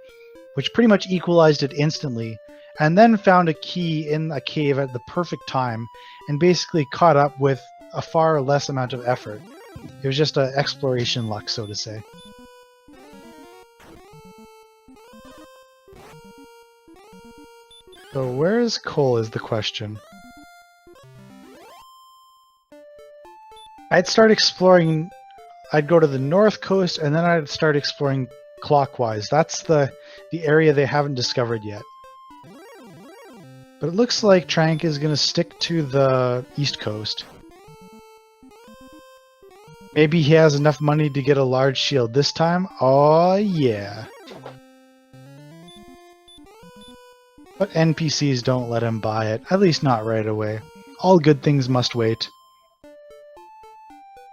which pretty much equalized it instantly, and then found a key in a cave at the perfect time, and basically caught up with a far less amount of effort. It was just an exploration luck, so to say. So where is Cole is the question. I'd start exploring... I'd go to the north coast, and then I'd start exploring clockwise. That's the area they haven't discovered yet. But it looks like Tranq is going to stick to the east coast. Maybe he has enough money to get a large shield this time? Oh yeah. But NPCs don't let him buy it, at least not right away. All good things must wait.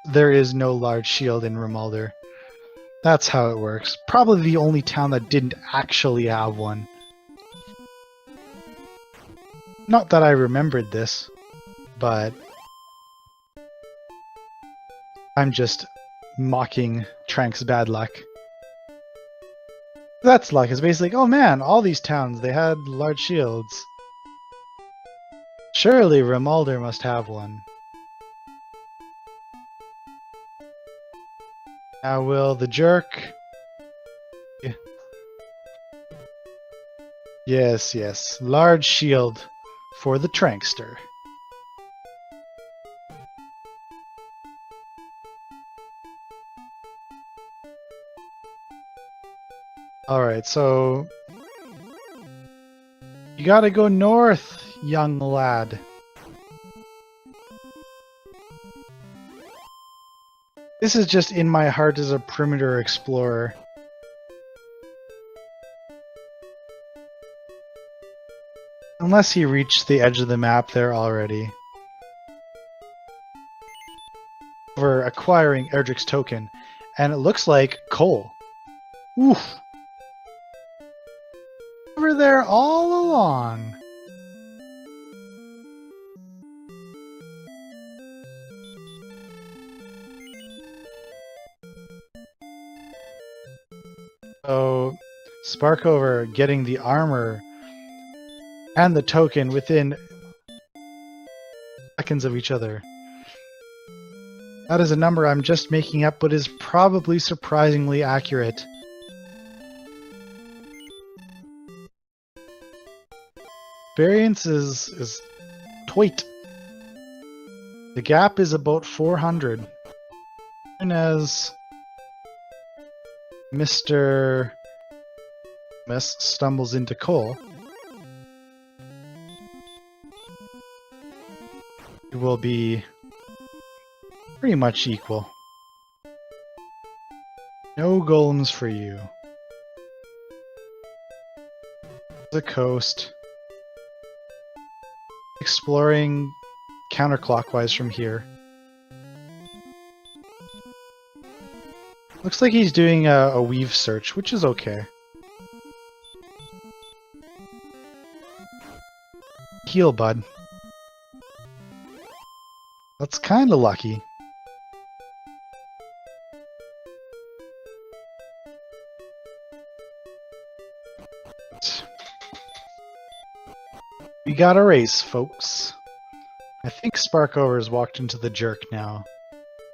There is no large shield in Rimuldar. That's how it works. Probably the only town that didn't actually have one. Not that I remembered this, but I'm just mocking Tranq's bad luck. That's luck. It's basically, oh man, all these towns, they had large shields. Surely Rimuldar must have one. Now will the jerk... Yes, yes. Large shield for the Trankster. Alright, so... You gotta go north, young lad. This is just in my heart as a perimeter explorer. Unless he reached the edge of the map there already. We're acquiring Erdrick's token, and it looks like coal. Oof. Over there all along. So, Sparkover getting the armor and the token within seconds of each other. That is a number I'm just making up, but is probably surprisingly accurate. Variance is tight. The gap is about 400. And as Mr. Miss stumbles into coal, it will be pretty much equal. No golems for you. The coast. Exploring counterclockwise from here. Looks like he's doing a weave search, which is okay. Heal, bud. That's kinda lucky. We got a race, folks. I think Sparkover has walked into the jerk now.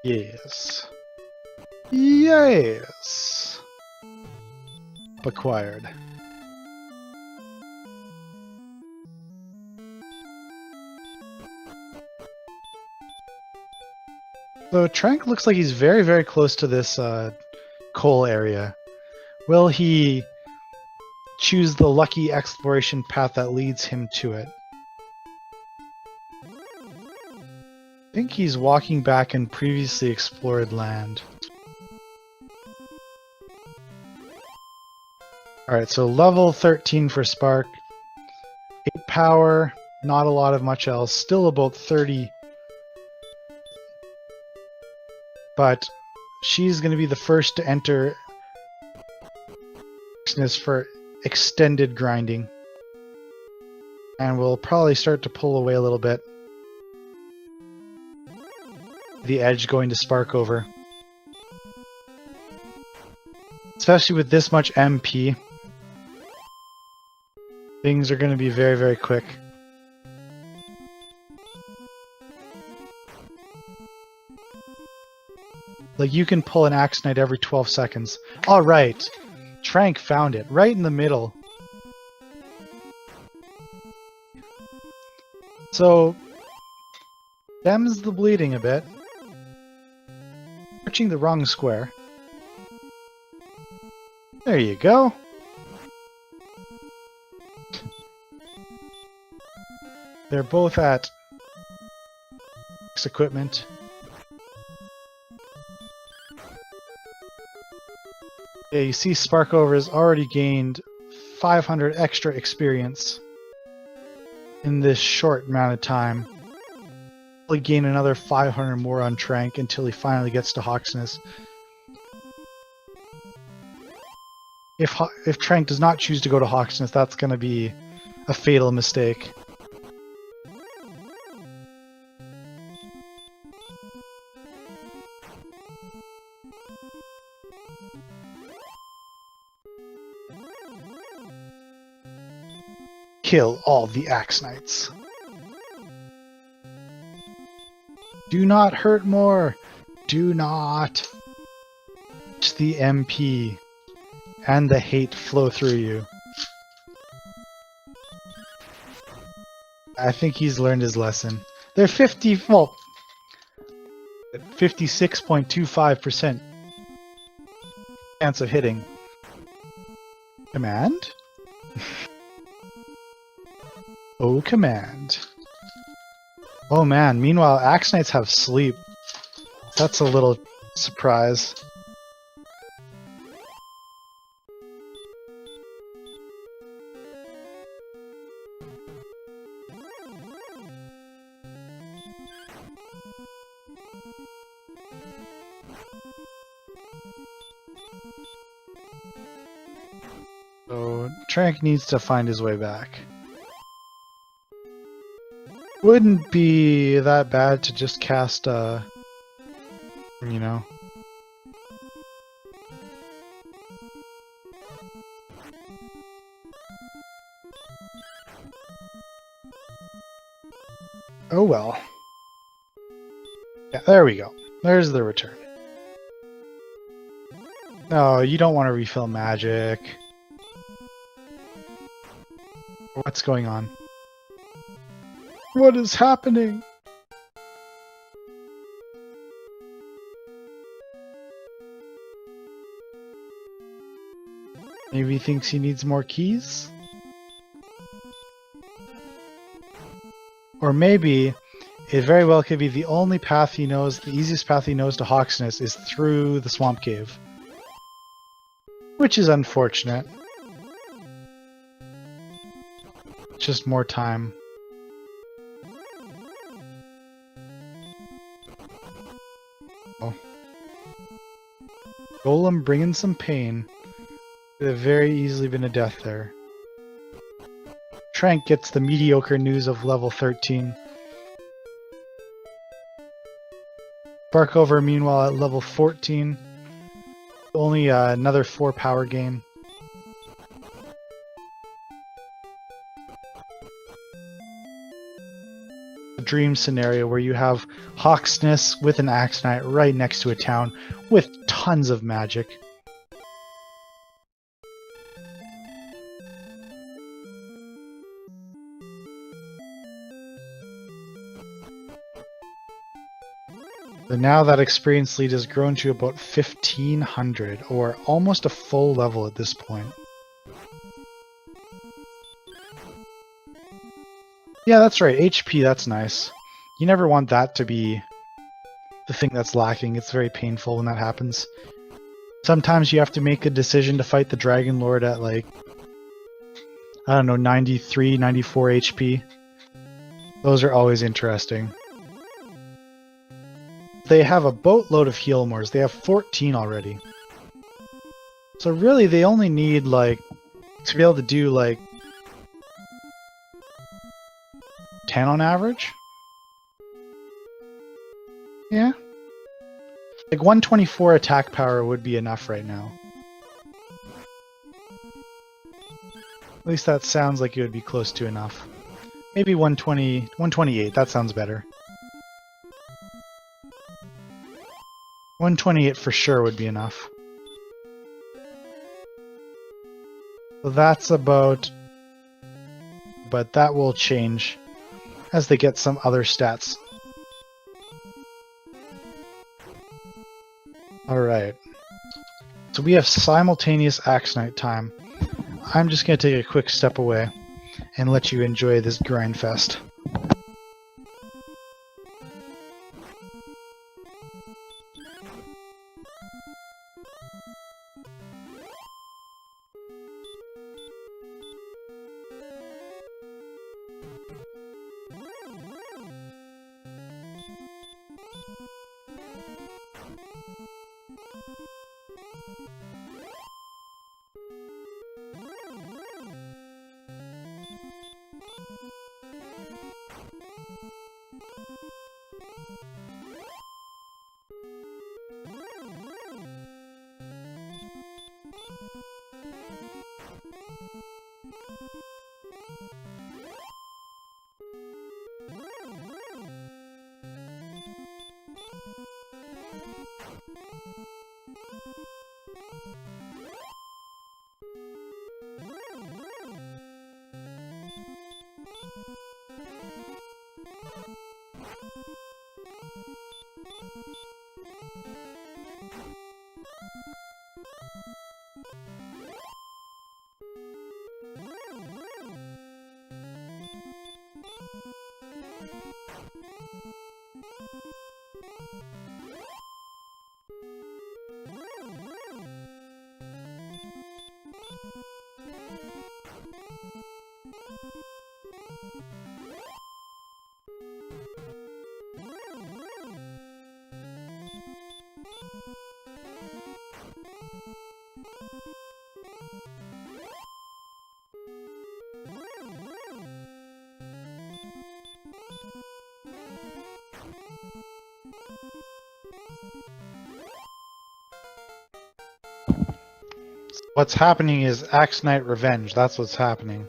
Yes. Yes! Acquired. So Tranq looks like he's very, very close to this coal area. Will he choose the lucky exploration path that leads him to it? I think he's walking back in previously explored land. Alright, so level 13 for Spark. 8 power, not a lot of much else. Still about 30. But she's going to be the first to enter for extended grinding. And we'll probably start to pull away a little bit. The edge going to Sparkover. Especially with this much MP. Things are going to be very, very quick. Like, you can pull an Axe Knight every 12 seconds. Alright! Tranq found it, right in the middle. So, stems the bleeding a bit. Searching the wrong square. There you go. They're both at equipment. Yeah, you see Sparkover has already gained 500 extra experience in this short amount of time. He'll gain another 500 more on Tranq until he finally gets to Hawksness. If Tranq does not choose to go to Hawksness, that's going to be a fatal mistake. Kill all the Axe Knights. Do not hurt more. Do not. Let the MP and the hate flow through you. I think he's learned his lesson. They're 56.25% chance of hitting. Command? O command. Oh man, meanwhile, Axe Knights have sleep. That's a little surprise. So, Tranq needs to find his way back. Wouldn't be that bad to just cast, you know. Oh well. Yeah, there we go. There's the return. No, you don't want to refill magic. What's going on? What is happening? Maybe he thinks he needs more keys? Or maybe it very well could be the only path he knows, the easiest path he knows to Hawksness is through the Swamp Cave. Which is unfortunate. Just more time. Oh. Golem bringing some pain. Could have very easily been a death there. Tranq gets the mediocre news of level 13. Sparkover, meanwhile, at level 14. Only another 4 power gain. A dream scenario where you have Hawksness with an Axe Knight right next to a town with tons of magic. So now that experience lead has grown to about 1500, or almost a full level at this point. Yeah, that's right, HP, that's nice. You never want that to be the thing that's lacking. It's very painful when that happens. Sometimes you have to make a decision to fight the Dragon Lord at, like, I don't know, 93, 94 HP. Those are always interesting. They have a boatload of heal mores. They have 14 already. So really they only need, like, to be able to do, like, 10 on average? Yeah. Like 124 attack power would be enough right now. At least that sounds like it would be close to enough. Maybe 120, 128, that sounds better. 128 for sure would be enough. So that's about... But that will change as they get some other stats. Alright. So we have simultaneous Axe Knight time. I'm just going to take a quick step away and let you enjoy this grind fest. What's happening is Axe Knight Revenge. That's what's happening.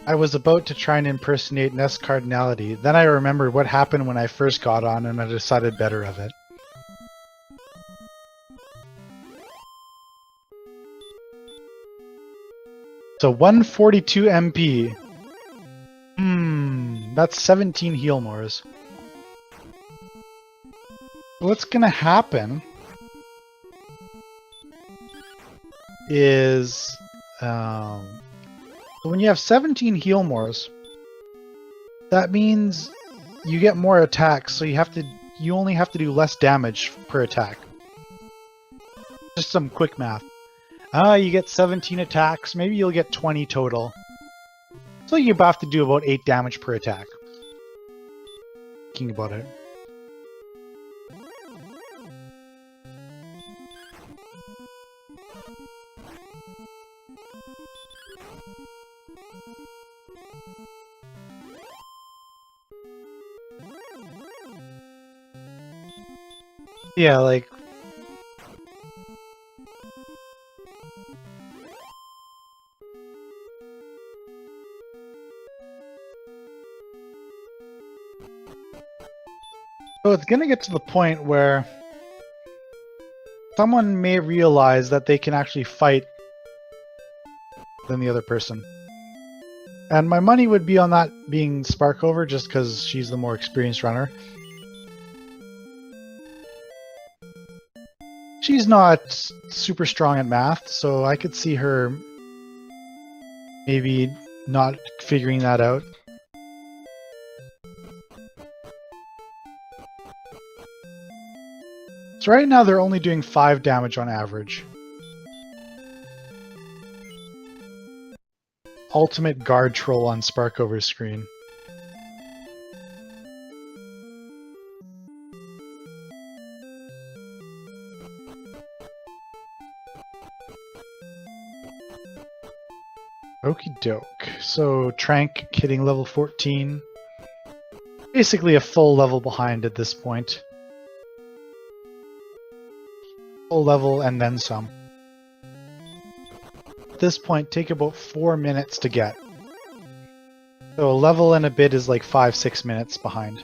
I was about to try and impersonate Ness Cardinality, then I remembered what happened when I first got on and I decided better of it. So 142 MP. That's 17 heal mores. What's gonna happen is when you have 17 heal mores, that means you get more attacks, so you only have to do less damage per attack. Just some quick math. You get 17 attacks, maybe you'll get 20 total. So you have to do about 8 damage per attack. Thinking about it. Yeah, like... So it's gonna get to the point where someone may realize that they can actually fight than the other person. And my money would be on that being Sparkover, just because she's the more experienced runner. She's not super strong at math, so I could see her maybe not figuring that out. So right now they're only doing 5 damage on average. Ultimate guard troll on Sparkover's screen. Okie doke. So Tranq hitting level 14. Basically a full level behind at this point. Full level and then some. At this point, take about 4 minutes to get. So a level and a bit is like 5-6 minutes behind.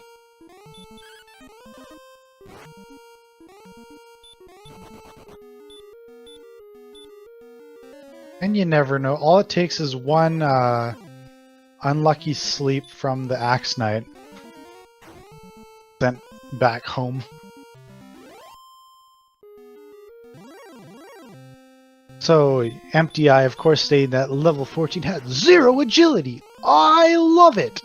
And you never know. All it takes is one unlucky sleep from the Axe Knight. Sent back home. So, Empty Eye, of course, stating that level 14 had 0 agility. I love it!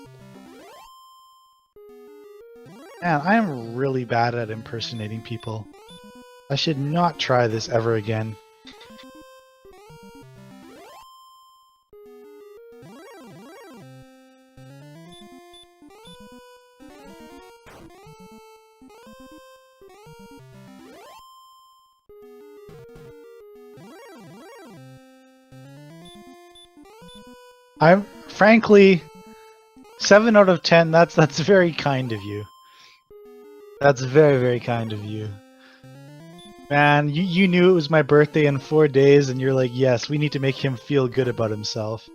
Man, I am really bad at impersonating people. I should not try this ever again. I'm frankly 7 out of 10. That's very kind of you. That's very, very kind of you. Man, you knew it was my birthday in 4 days and you're like, yes, we need to make him feel good about himself.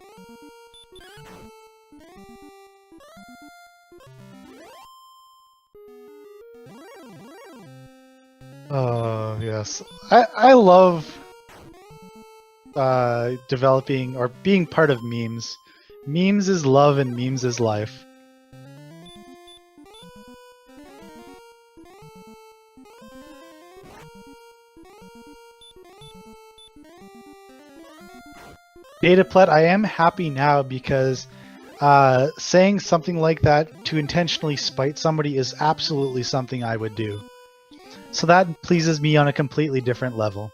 Oh, yes. I love developing or being part of memes. Memes is love and memes is life. Dataplet, I am happy now because saying something like that to intentionally spite somebody is absolutely something I would do. So that pleases me on a completely different level.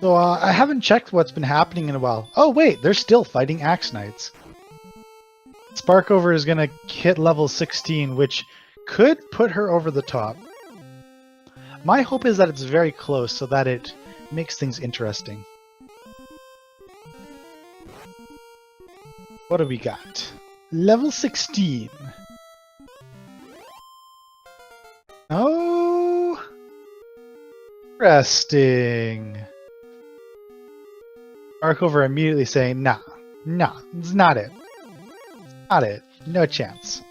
So I haven't checked what's been happening in a while. Oh wait, they're still fighting Axe Knights. Sparkover is going to hit level 16, which could put her over the top. My hope is that it's very close so that it makes things interesting. What do we got? Level 16. Oh, interesting. Sparkover immediately saying, nah, it's not it. Not it. No chance.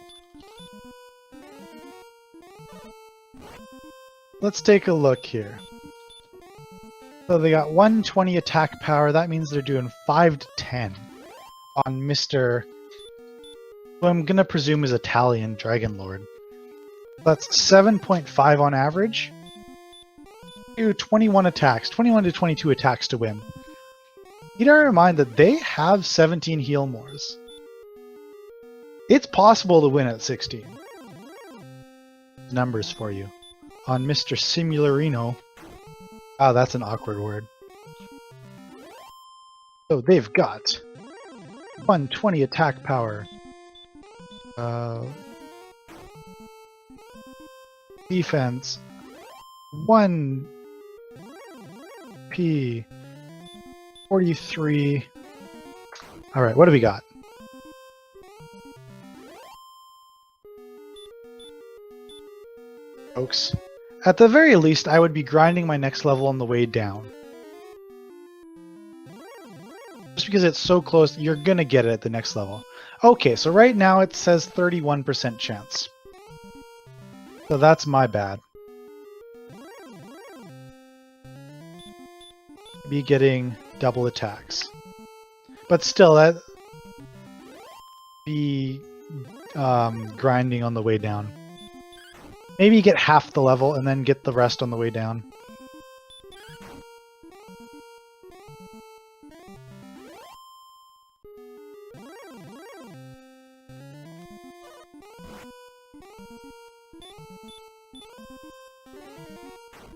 Let's take a look here. So they got 120 attack power. That means they're doing 5 to 10 on Mr. who I'm going to presume is Italian Dragon Lord. That's 7.5 on average. Do 21 attacks, 21 to 22 attacks to win. You gotta remind that they have 17 heal mores. It's possible to win at 16. Numbers for you. On Mr. Simularino. Oh, that's an awkward word. So they've got 120 attack power. Defense. 1 P. 43. Alright, what do we got? Folks, at the very least, I would be grinding my next level on the way down. Just because it's so close, you're gonna get it at the next level. Okay, so right now it says 31% chance. So that's my bad. Be getting double attacks. But still, that be grinding on the way down. Maybe get half the level and then get the rest on the way down.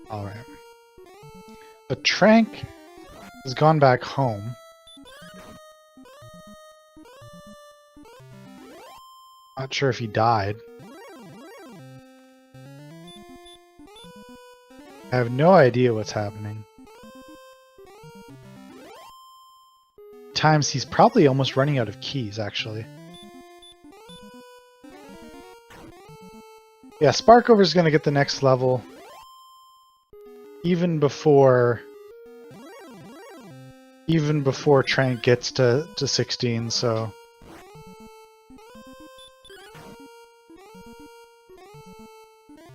Alright. But Tranq has gone back home. Not sure if he died. I have no idea what's happening. Times he's probably almost running out of keys, actually. Yeah, Sparkover's gonna get the next level. Even before Tranq gets to 16, so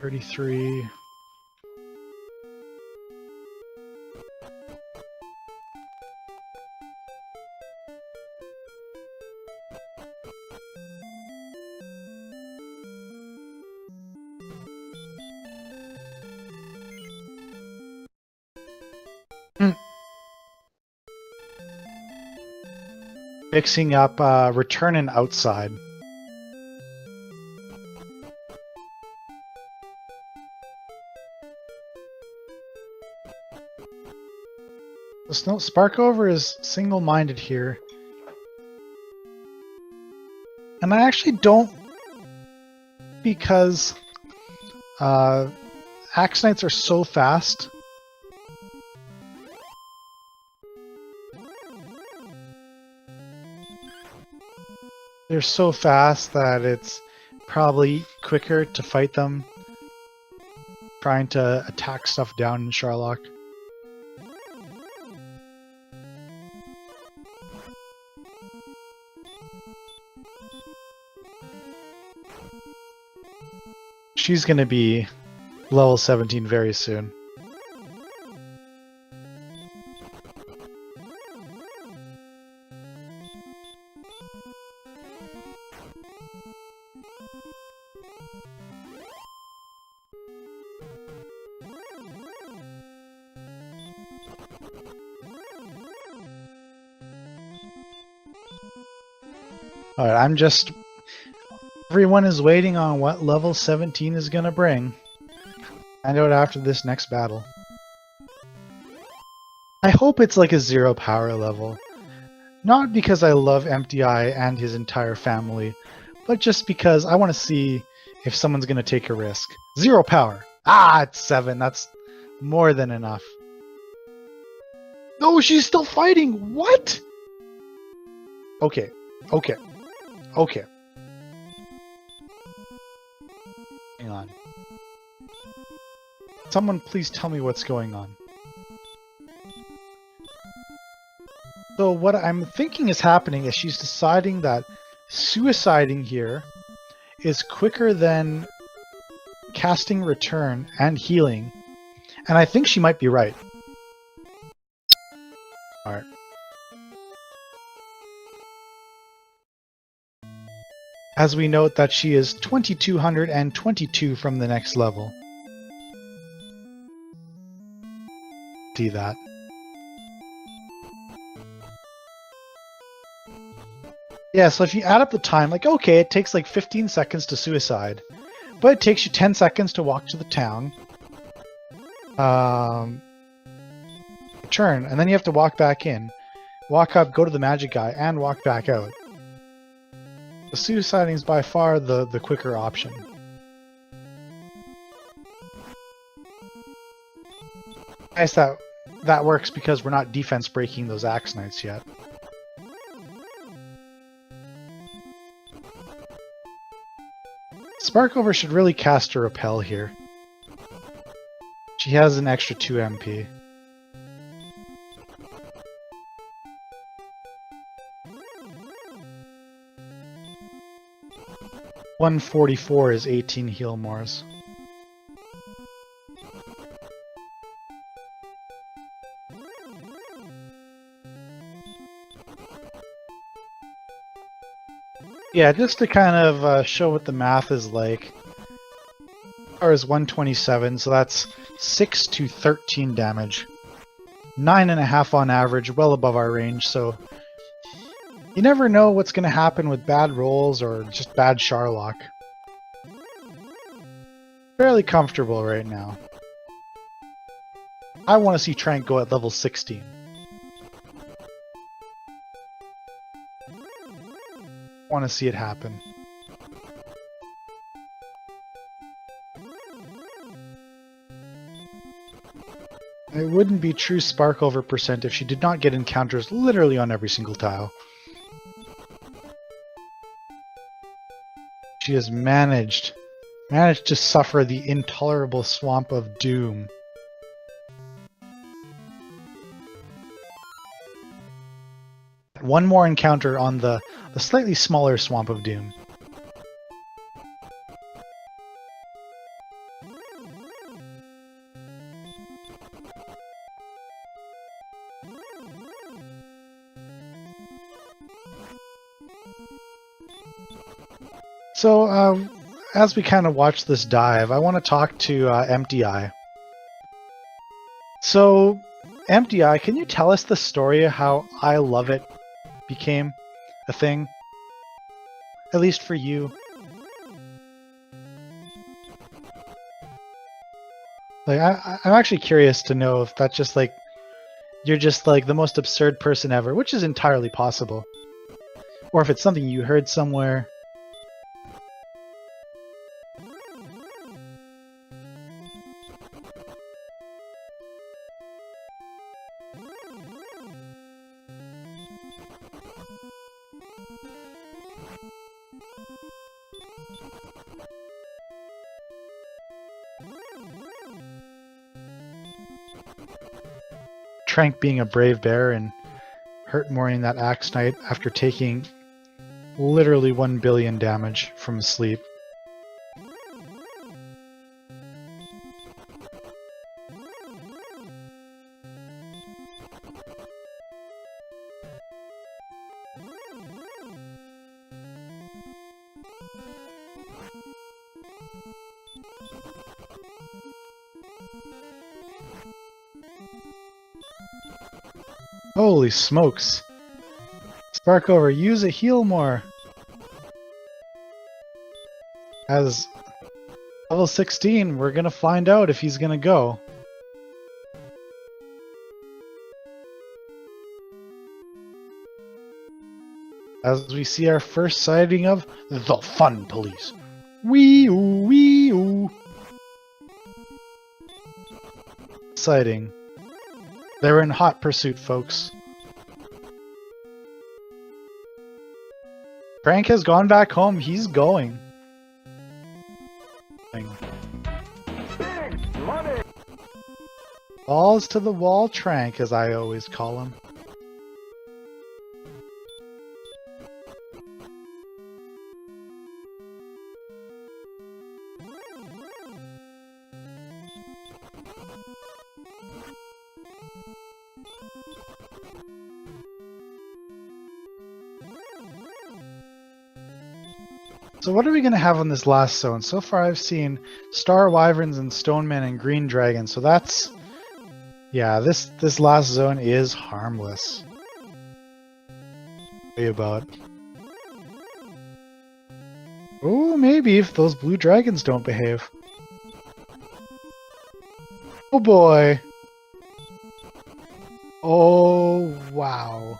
33. Mixing up return and outside. Sparkover is single-minded here. And I actually don't, because Axe Knights are so fast. They're so fast that it's probably quicker to fight them trying to attack stuff down in Sharlock. she's going to be level 17 very soon. Alright, everyone is waiting on what level 17 is gonna bring. Find out after this next battle. I hope it's like a 0 power level. Not because I love Empty Eye and his entire family, but just because I want to see if someone's gonna take a risk. 0 power! Ah, it's 7. That's more than enough. No, she's still fighting! What? Okay. Okay. Hang on. Someone please tell me what's going on. So what I'm thinking is happening is she's deciding that suiciding here is quicker than casting return and healing. And I think she might be right. Alright. As we note that she is 2222 from the next level. See that. Yeah, so if you add up the time, like, okay, it takes like 15 seconds to suicide, but it takes you 10 seconds to walk to the town, turn, and then you have to walk back in, walk up, go to the magic guy, and walk back out. The suiciding is by far the quicker option. Nice that works because we're not defense breaking those Axe Knights yet. Sparkover should really cast a Repel here. She has an extra 2 MP. $144 is 18 heal mores. Yeah, just to kind of show what the math is like. Power is 127, so that's 6 to 13 damage. 9.5 on average, well above our range, so you never know what's going to happen with bad rolls or just bad Charlock. Fairly comfortable right now. I want to see Tranq go at level 16. I want to see it happen. It wouldn't be true Sparkover percent if she did not get encounters literally on every single tile. She has managed to suffer the intolerable swamp of doom. One more encounter on the slightly smaller swamp of doom. So, as we kind of watch this dive, I want to talk to Empty Eye. So, Empty Eye, can you tell us the story of how I Love It became a thing? At least for you. Like, I'm actually curious to know if that's just like, you're just like the most absurd person ever, which is entirely possible. Or if it's something you heard somewhere. Tranq being a brave bear and hurt mourning that Axe Knight after taking literally 1 billion damage from sleep. Holy smokes. Sparkover, use a heal more. As level 16, we're gonna find out if he's gonna go. As we see our first sighting of the Fun Police. Wee-oo, wee-oo. Sighting. They're in hot pursuit, folks. Tranq has gone back home. He's going. Balls to the wall Tranq, as I always call him. So what are we going to have on this last zone? So far I've seen Star Wyverns and Stonemen and Green Dragon, so that's... yeah, this last zone is harmless. What about? Oh, maybe if those blue dragons don't behave. Oh boy! Oh, wow.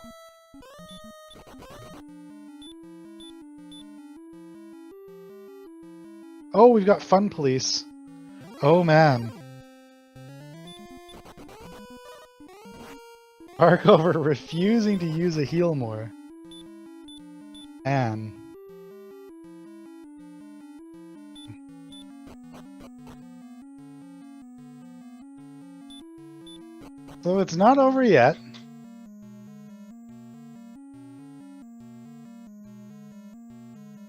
Oh, we've got Fun Police. Oh man. Sparkover refusing to use a heal more. Man. So it's not over yet.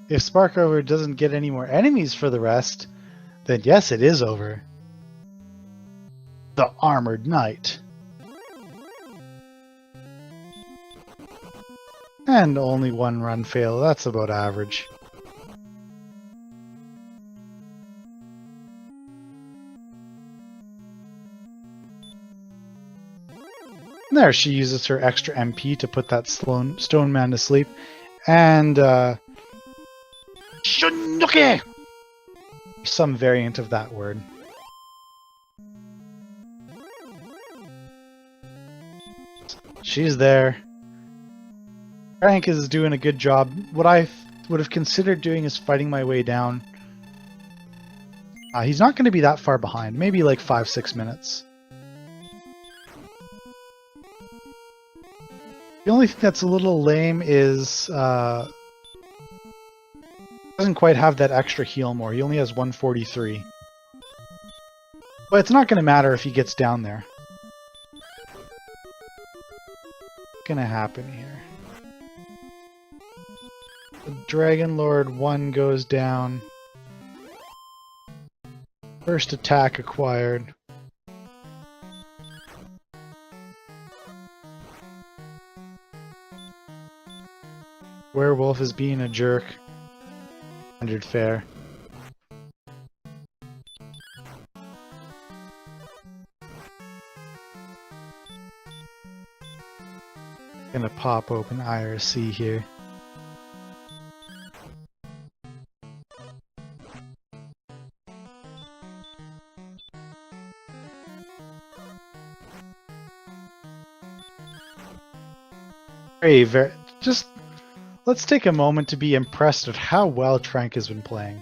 If Sparkover doesn't get any more enemies for the rest, then yes, it is over. The Armored Knight. And only one run fail, that's about average. There, she uses her extra MP to put that stone man to sleep. And, Shunuki! Some variant of that word. She's there. Tranq is doing a good job. What I would have considered doing is fighting my way down. He's not going to be that far behind. Maybe like 5-6 minutes. The only thing that's a little lame is doesn't quite have that extra heal more. He only has 143. But it's not going to matter if he gets down there. What's going to happen here? The Dragon Lord 1 goes down. First attack acquired. Werewolf is being a jerk. 100 fair. Gonna pop open IRC here. Very, just let's take a moment to be impressed at how well Tranq has been playing.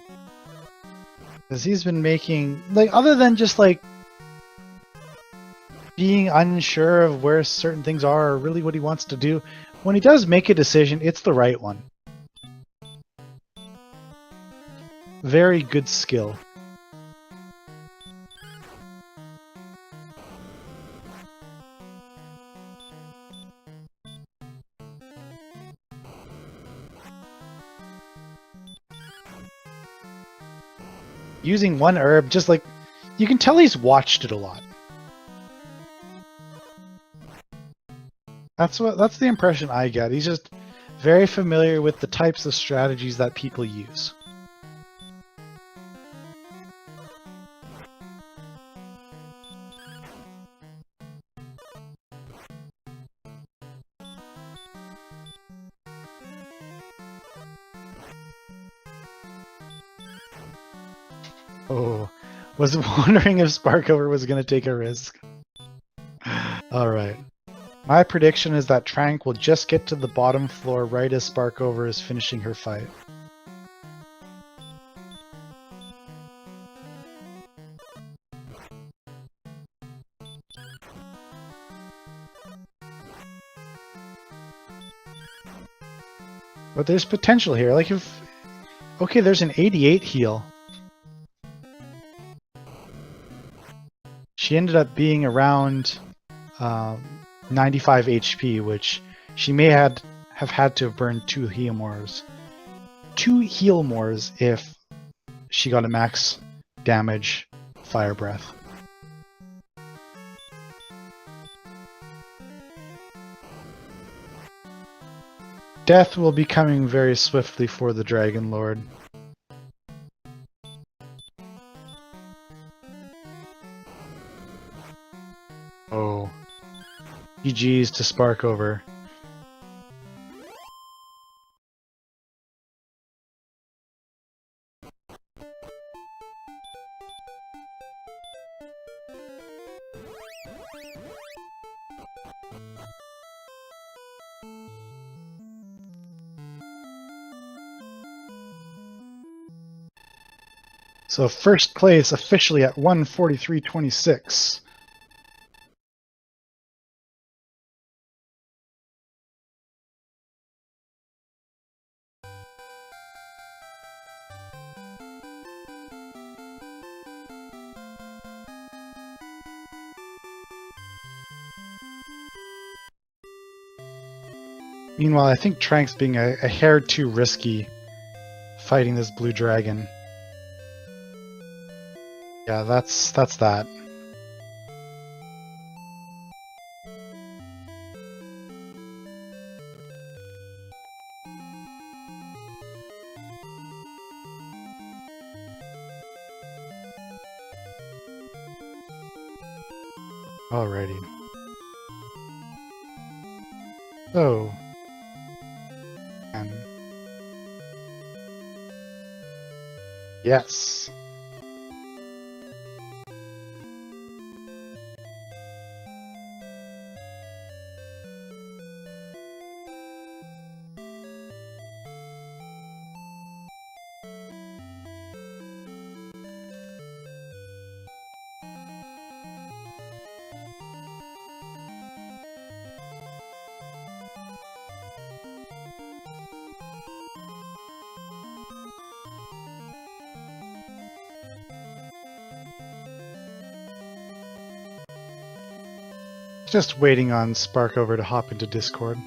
Because he's been making, like, other than just like being unsure of where certain things are or really what he wants to do, when he does make a decision, it's the right one. Very good skill. Using one herb, just like, you can tell he's watched it a lot. That's the impression I get. He's just very familiar with the types of strategies that people use. Oh, was wondering if Sparkover was going to take a risk. Alright. My prediction is that Tranq will just get to the bottom floor right as Sparkover is finishing her fight. But there's potential here. Like if... Okay, there's an 88 heal. She ended up being around 95 HP, which she may have had to have burned 2 heal mores. 2 heal mores if she got a max damage fire breath. Death will be coming very swiftly for the Dragon Lord. Oh. GG's to Sparkover. So first place officially at 143.26. Meanwhile, I think Tranq's being a hair too risky fighting this blue dragon. Yeah, that's that. Alrighty. So, yes. Just waiting on Sparkover to hop into Discord.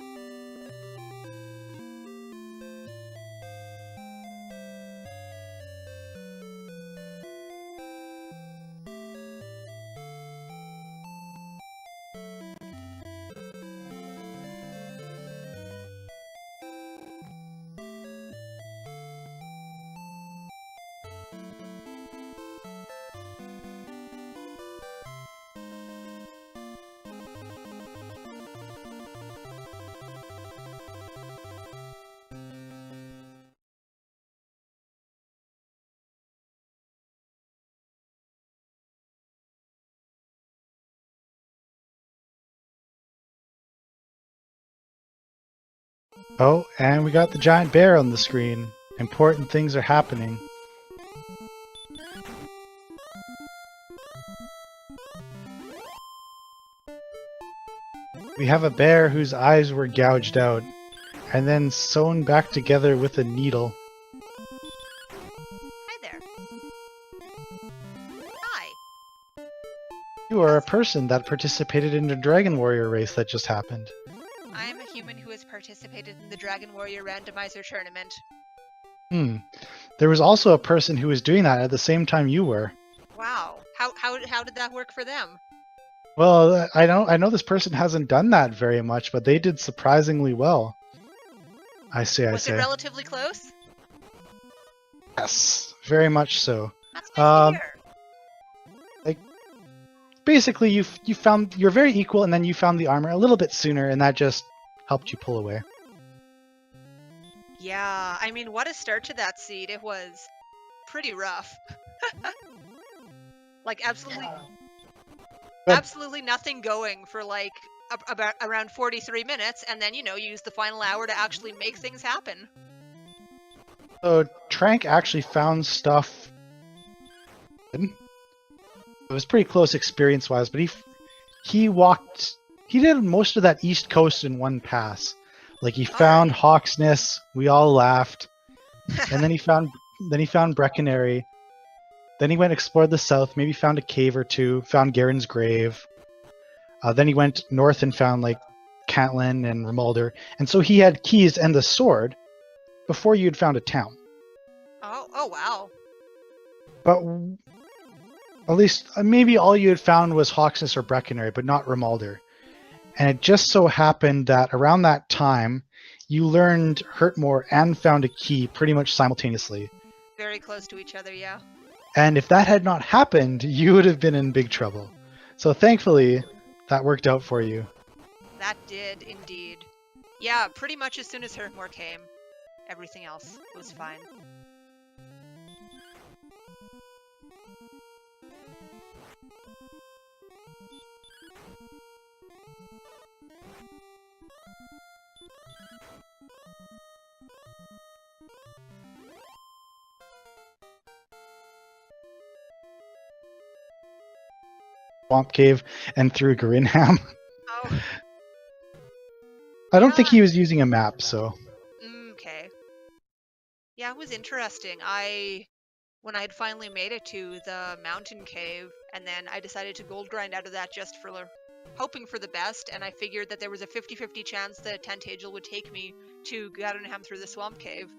Oh, and we got the giant bear on the screen. Important things are happening. We have a bear whose eyes were gouged out, and then sewn back together with a needle. Hi there. Hi. You are a person that participated in the Dragon Warrior race that just happened. I'm a human who has participated in the Dragon Warrior Randomizer tournament. There was also a person who was doing that at the same time you were. Wow. How did that work for them? Well, I know this person hasn't done that very much, but they did surprisingly well. Was it relatively close? Yes, very much so. That's nice to hear. Like, basically, you're very equal, and then you found the armor a little bit sooner, and that just helped you pull away. Yeah, I mean, what a start to that seed. It was pretty rough. Like absolutely, But absolutely nothing going for like about around 43 minutes, and then you use the final hour to actually make things happen. so Tranq actually found stuff. It was pretty close experience-wise, but he walked. He did most of that East Coast in one pass. Like he found Hawksness. We all laughed, and then he found Breckenary. Then he went explored the south. Maybe found a cave or two. Found Garen's grave. Then he went north and found like Catlin and Remulder. And so he had keys and the sword before you had found a town. Oh wow. But at least maybe all you had found was Hawksness or Breckenary, but not Remulder. And it just so happened that around that time, you learned Hurtmore and found a key pretty much simultaneously. Very close to each other, yeah. And if that had not happened, you would have been in big trouble. So thankfully, that worked out for you. That did indeed. Yeah, pretty much as soon as Hurtmore came, everything else was fine. Swamp Cave and through Grinham. Oh. I don't think he was using a map, so. Okay. Yeah, it was interesting. When I had finally made it to the mountain cave, and then I decided to gold grind out of that just for hoping for the best, and I figured that there was a 50-50 chance that Tantagel would take me to Garenham through the swamp cave.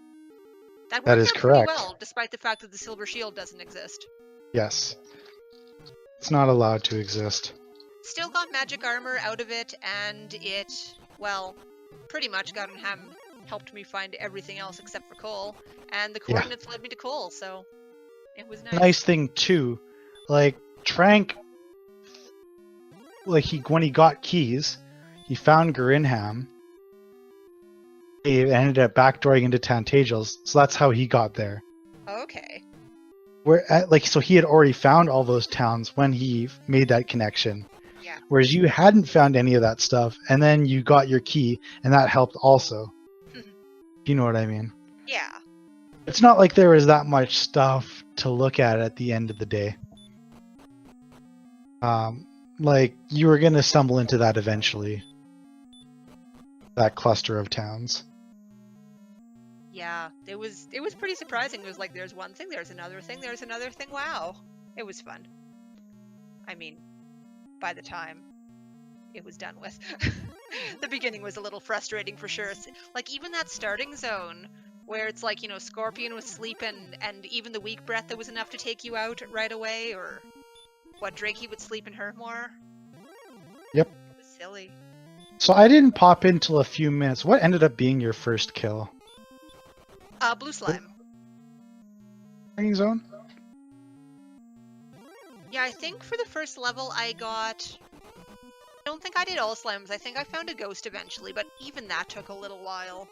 That worked out pretty well, despite the fact that the silver shield doesn't exist. Yes. It's not allowed to exist. Still got magic armor out of it, and it, well, pretty much Garenham helped me find everything else except for coal, and the coordinates led me to coal, so it was nice. Nice thing too, like Tranq, like when he got keys, he found Garenham. He ended up backdooring into Tantagel's, so that's how he got there. Okay. So he had already found all those towns when he made that connection. Yeah. Whereas you hadn't found any of that stuff, and then you got your key, and that helped also. You know what I mean? Yeah. It's not like there was that much stuff to look at the end of the day. Like you were gonna stumble into that eventually. That cluster of towns. Yeah, it was pretty surprising. It was like there's one thing, there's another thing, there's another thing. Wow. It was fun. I mean, by the time it was done with. The beginning was a little frustrating for sure. Like even that starting zone where it's like, Scorpion was sleeping and even the weak breath that was enough to take you out right away, or what, Drakey would sleep in Hurtmore? Yep. It was silly. So I didn't pop in till a few minutes. What ended up being your first kill? Blue slime. Starting zone? Yeah, I think for the first level I don't think I did all slimes. I think I found a ghost eventually, but even that took a little while.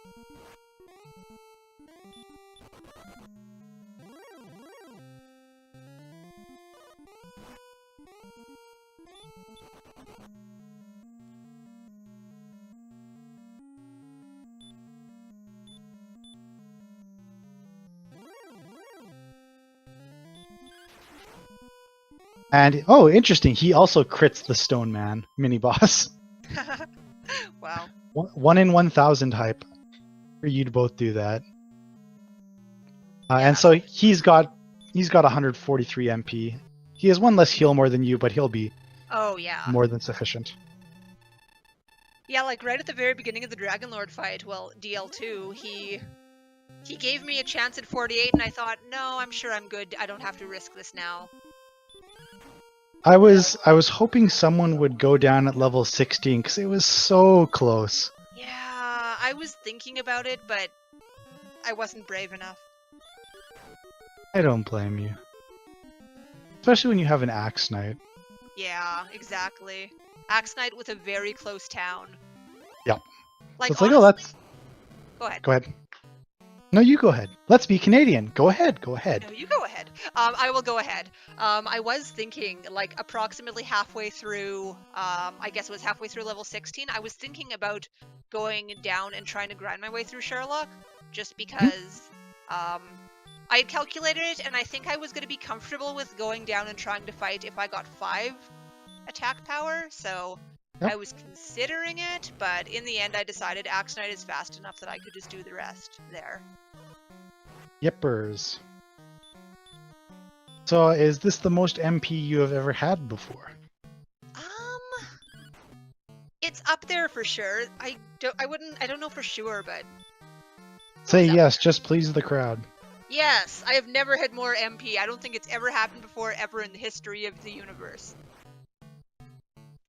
And oh, interesting. He also crits the Stone Man mini boss. Wow. 1 in 1,000 hype for you to both do that. And so he's got 143 MP. He has one less heal more than you, but he'll be more than sufficient. Yeah, like right at the very beginning of the Dragon Lord fight, well, DL2, he gave me a chance at 48, and I thought, no, I'm sure I'm good. I don't have to risk this now. I was hoping someone would go down at level 16 because it was so close. Yeah, I was thinking about it, but I wasn't brave enough. I don't blame you. Especially when you have an Axe Knight. Yeah, exactly. Axe Knight with a very close town. Yep. Like, so it's honestly, like, oh, that's... Go ahead. Go ahead. No, you go ahead. Let's be Canadian. Go ahead. Go ahead. No, you go ahead. I will go ahead. I was thinking, like, approximately halfway through, I guess it was halfway through level 16, I was thinking about going down and trying to grind my way through Sherlock, just because I had calculated it, and I think I was going to be comfortable with going down and trying to fight if I got 5 attack power, so Yep. I was considering it, but in the end I decided Axe Knight is fast enough that I could just do the rest there. Yippers. So, is this the most MP you have ever had before? It's up there for sure. I don't know for sure, but Say it's up yes, there. just please the crowd. Yes, I have never had more MP. I don't think it's ever happened before, ever in the history of the universe.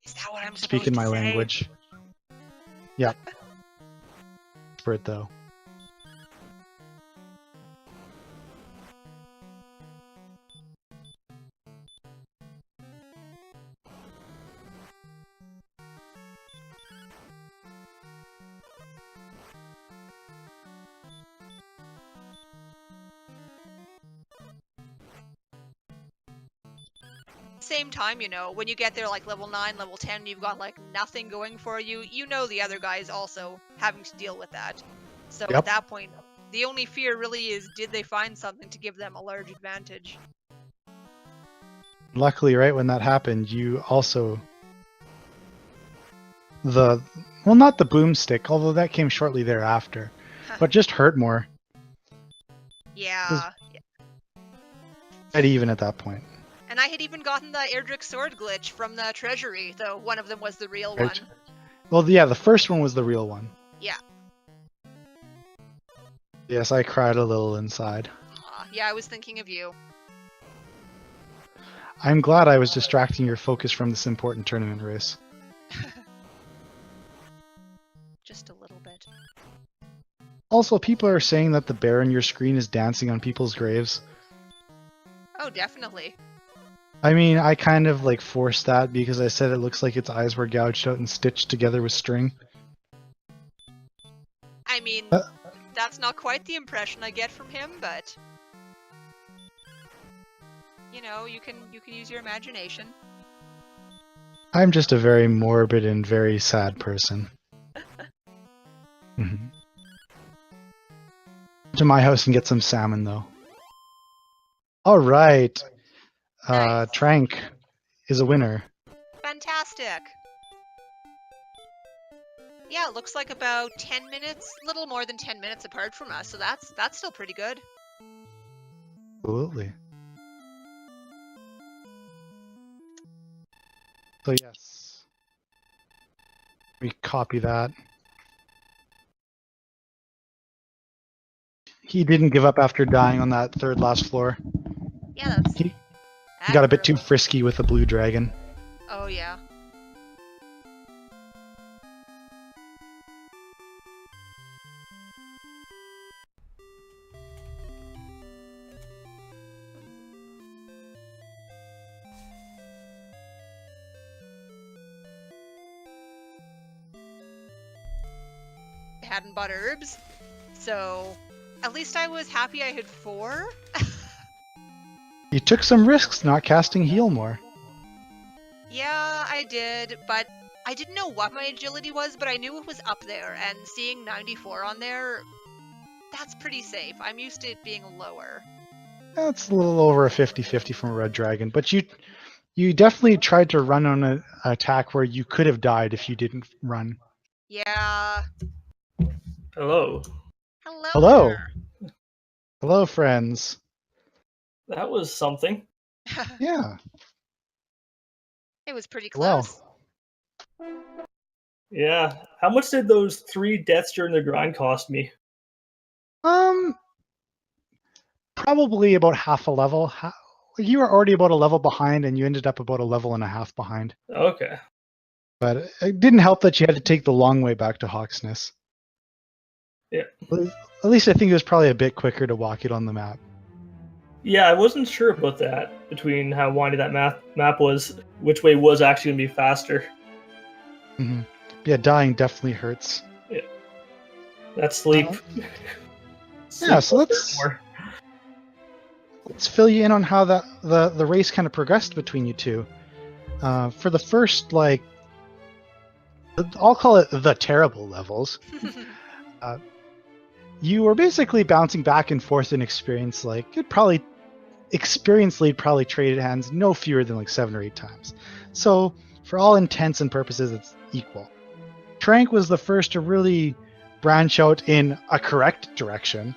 Is that what I'm supposed Speaking to my say? language. Yep. Expert though. Same time, you know, when you get there like level 9, level 10, you've got like nothing going for you, you know the other guy is also having to deal with that. So Yep. at that point, the only fear really is, did they find something to give them a large advantage? Luckily, right when that happened, you also... Well, not the boomstick, although that came shortly thereafter, but just hurt more. Yeah. Dead even at that point. And I had even gotten the Erdrick sword glitch from the treasury, though one of them was the real Right. one. Well, yeah, the first one was the real one. Yeah. Yes, I cried a little inside. Yeah, I was thinking of you. I'm glad I was distracting your focus from this important tournament race. Just a little bit. Also, people are saying that the bear on your screen is dancing on people's graves. Oh, definitely. I mean, I kind of like forced that because I said it looks like its eyes were gouged out and stitched together with string. I mean, that's not quite the impression I get from him, but you know, you can use your imagination. I'm just a very morbid and very sad person. Mm-hmm. To my house and get some salmon, though. All right. Nice. Tranq is a winner. Fantastic. Yeah, it looks like about 10 minutes, little more than 10 minutes apart from us, so that's still pretty good. Absolutely. So yes, we copy that. He didn't give up after dying on that third last floor. Yeah, that's He got a bit too frisky with the blue dragon. Oh yeah. I hadn't bought herbs, so at least I was happy I had 4. You took some risks not casting heal more. Yeah, I did, but I didn't know what my agility was, but I knew it was up there, and seeing 94 on there, that's pretty safe. I'm used to it being lower. That's a little over a 50-50 from a red dragon, but you definitely tried to run on an attack where you could have died if you didn't run. Yeah. Hello. Hello. Hello. There. Hello, friends. That was something. Yeah. It was pretty close. Well. Yeah. How much did those 3 deaths during the grind cost me? Probably about half a level. You were already about a level behind, and you ended up about a level and a half behind. Okay. But it didn't help that you had to take the long way back to Hawksness. Yeah. At least I think it was probably a bit quicker to walk it on the map. Yeah, I wasn't sure about that, between how windy that map was, which way was actually going to be faster. Mm-hmm. Yeah, dying definitely hurts. Yeah. That sleep. Yeah, so Sleep let's fill you in on how the race kind of progressed between you two. For the first, like, I'll call it the terrible levels, you were basically bouncing back and forth in experience. Like, experience lead probably traded hands no fewer than like 7 or 8 times. So for all intents and purposes, it's equal. Tranq was the first to really branch out in a correct direction.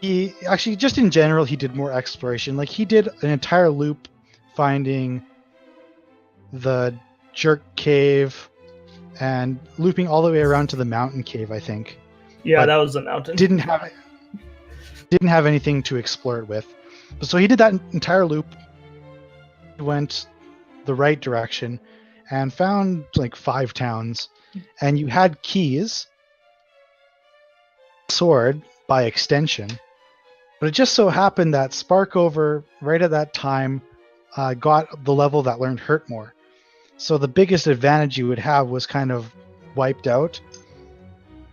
He actually, just in general, he did more exploration. Like, he did an entire loop finding the jerk cave and looping all the way around to the mountain cave, I think. Yeah, But that was the mountain. Didn't have anything to explore it with. So he did that entire loop, went the right direction, and found like 5 towns. And you had keys, sword by extension. But it just so happened that Sparkover, right at that time, got the level that learned Hurt more. So the biggest advantage you would have was kind of wiped out.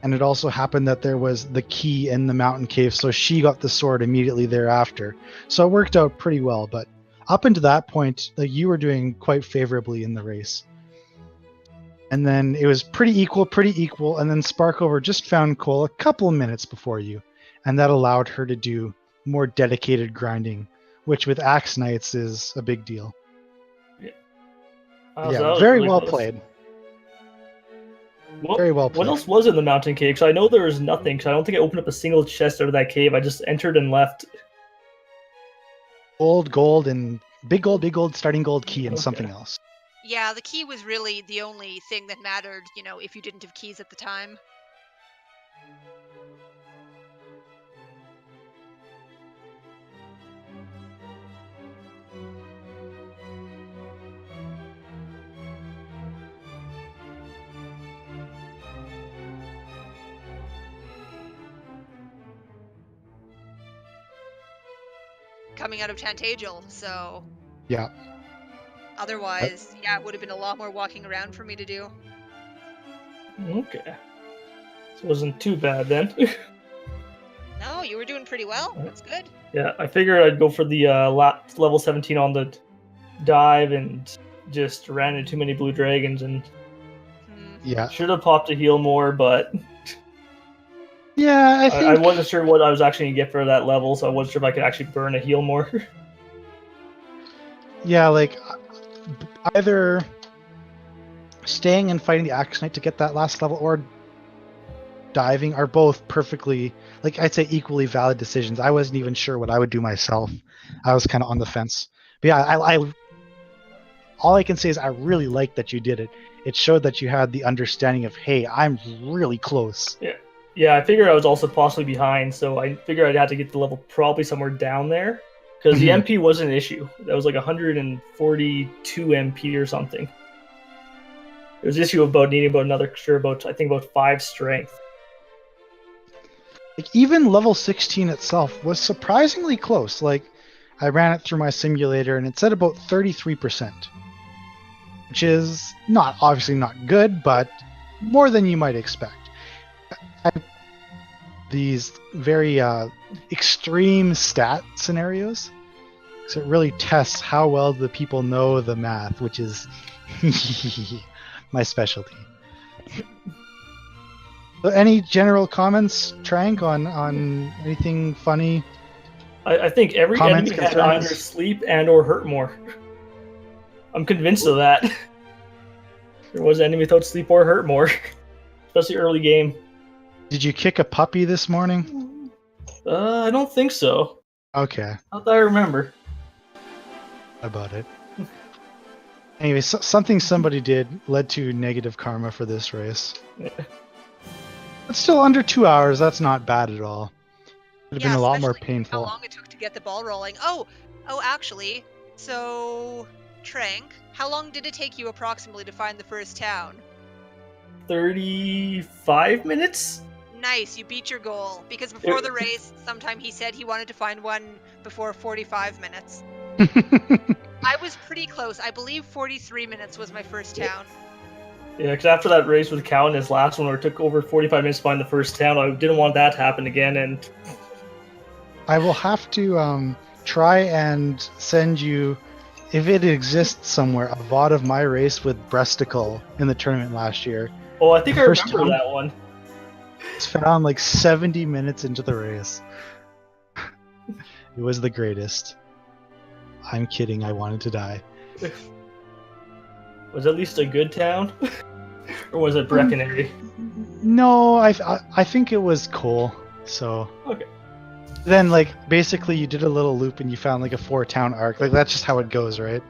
And it also happened that there was the key in the mountain cave, so she got the sword immediately thereafter. So it worked out pretty well, but up until that point, like, you were doing quite favorably in the race. And then it was pretty equal, and then Sparkover just found Cole a couple of minutes before you, and that allowed her to do more dedicated grinding, which with Axe Knights is a big deal. So Yeah, very really well close. played. What, Very well played. What else was in the mountain cave? Because I know there was nothing. Because I don't think I opened up a single chest out of that cave. I just entered and left. Gold, and big gold, starting gold key, and something else. Yeah, the key was really the only thing that mattered, you know, if you didn't have keys at the time. Coming out of Tantagel, so Yeah. otherwise, yeah, it would have been a lot more walking around for me to do. Okay. So it wasn't too bad then. No, you were doing pretty well. That's good. Yeah, I figured I'd go for the level 17 on the dive and just ran into too many blue dragons and Yeah. should have popped a heal more, but Yeah, I think I wasn't sure what I was actually going to get for that level, so I wasn't sure if I could actually burn a heal more. Yeah, like, either staying and fighting the Axe Knight to get that last level or diving are both perfectly, like, I'd say equally valid decisions. I wasn't even sure what I would do myself. I was kind of on the fence. But yeah, I all I can say is I really liked that you did it. It showed that you had the understanding of, hey, I'm really close. Yeah, I figured I was also possibly behind, so I figured I'd have to get the level probably somewhere down there. Because the MP wasn't an issue. That was like 142 MP or something. It was an issue about needing about 5 strength. Like, even level 16 itself was surprisingly close. Like, I ran it through my simulator and it said about 33%. Which is obviously not good, but more than you might expect. These very extreme stat scenarios, so it really tests how well the people know the math, which is my specialty. So any general comments, Tranq, on anything funny? I think every Comments, enemy had concerns? either sleep and or hurt more. I'm convinced of that. There was an enemy without sleep or hurt more, especially early game. Did you kick a puppy this morning? I don't think so. Okay. Not that I remember. About it. Anyway, something somebody did led to negative karma for this race. Yeah. But still, under 2 hours, that's not bad at all. It would have been a lot more especially painful. How long it took to get the ball rolling. Oh, actually, so Tranq, how long did it take you approximately to find the first town? 35 minutes? Nice, you beat your goal. Because before the race, sometime he said he wanted to find one before 45 minutes. I was pretty close. I believe 43 minutes was my first town. Yeah, because after that race with Cow in his last one, where it took over 45 minutes to find the first town, I didn't want that to happen again. And I will have to try and send you, if it exists somewhere, a VOD of my race with Breasticle in the tournament last year. I think The I first remember town that one. was found like 70 minutes into the race. It was the greatest. I'm kidding. I wanted to die. Was it at least a good town, or was it Breckenary? No, I think it was cool. So Okay. then, like, basically, you did a little loop and you found like a 4-town arc. Like that's just how it goes, right?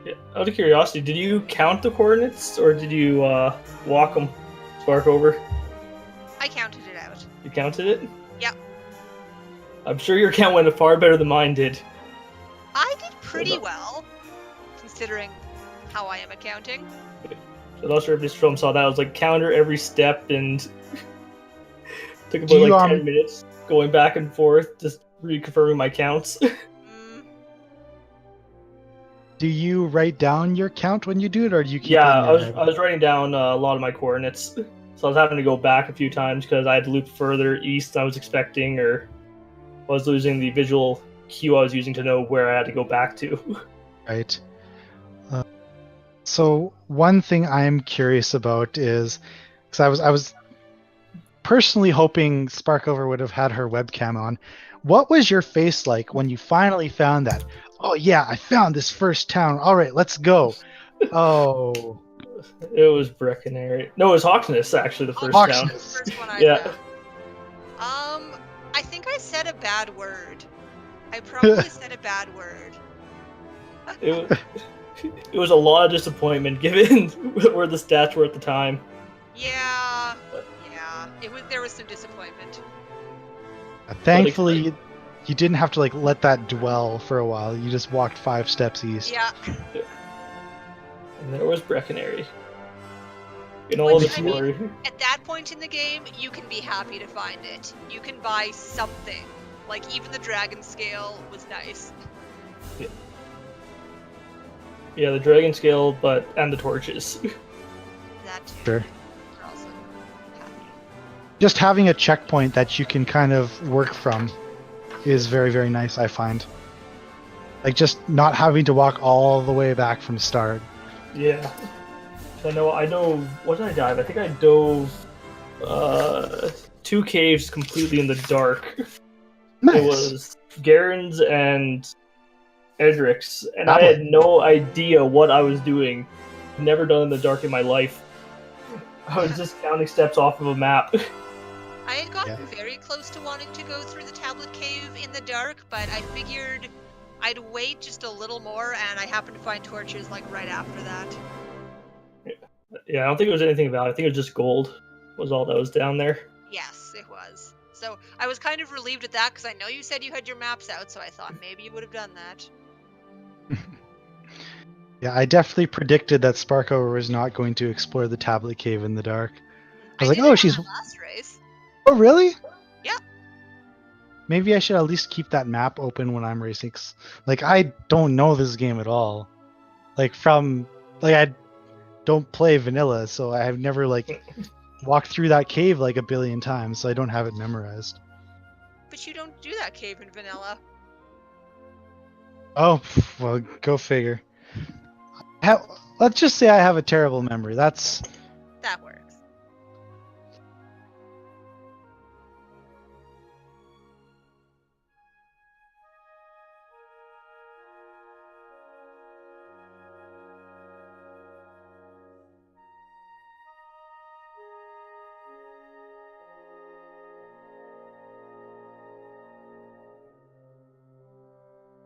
Yeah. Out of curiosity, did you count the coordinates, or did you walk them, Sparkover? I counted it out. You counted it? Yep. I'm sure your count went far better than mine did. I did pretty well, considering how I am accounting. So not sure if this film saw that. I was like counter every step and took Do about you, like 10 minutes going back and forth, just reconfirming my counts. Do you write down your count when you do it, or do you keep Yeah, it in your head? I was writing down a lot of my coordinates. So I was having to go back a few times because I had to loop further east than I was expecting, or I was losing the visual cue I was using to know where I had to go back to. Right. So one thing I'm curious about is, because I was personally hoping Sparkover would have had her webcam on. What was your face like when you finally found that? Oh yeah, I found this first town. All right, let's go. Oh, It was Breckenary. No, it was Hawksness, actually, the first town. The first one I Yeah. found. I think I said a bad word. I probably said a bad word. It was a lot of disappointment given where the stats were at the time. Yeah. There was some disappointment. thankfully, you didn't have to like let that dwell for a while. You just walked 5 steps east. Yeah. And there was Breckenary. In all of its glory. At that point in the game, you can be happy to find it. You can buy something. Like, even the dragon scale was nice. Yeah, the dragon scale, and the torches. That too. Sure. We're also happy. Just having a checkpoint that you can kind of work from is very, very nice, I find. Like, just not having to walk all the way back from start. Yeah. I dove. What did I dive? I think I dove 2 caves completely in the dark. Nice. It was Garen's and Edric's, and I had no idea what I was doing. Never done in the dark in my life. I was just counting steps off of a map. I had gotten very close to wanting to go through the tablet cave in the dark, but I figured I'd wait just a little more, and I happened to find torches like right after that. Yeah, I don't think it was anything about it. I think it was just gold was all that was down there. Yes, it was. So I was kind of relieved at that because I know you said you had your maps out, so I thought maybe you would have done that. Yeah, I definitely predicted that Sparkover was not going to explore the tablet cave in the dark. I was like, oh, she's... last race. Oh, really? Yeah. Maybe I should at least keep that map open when I'm racing. Like, I don't know this game at all. Like, I don't play vanilla, so I have never, like, walked through that cave like a billion times, so I don't have it memorized. But you don't do that cave in vanilla. Oh, well, go figure. Let's just say I have a terrible memory. That works.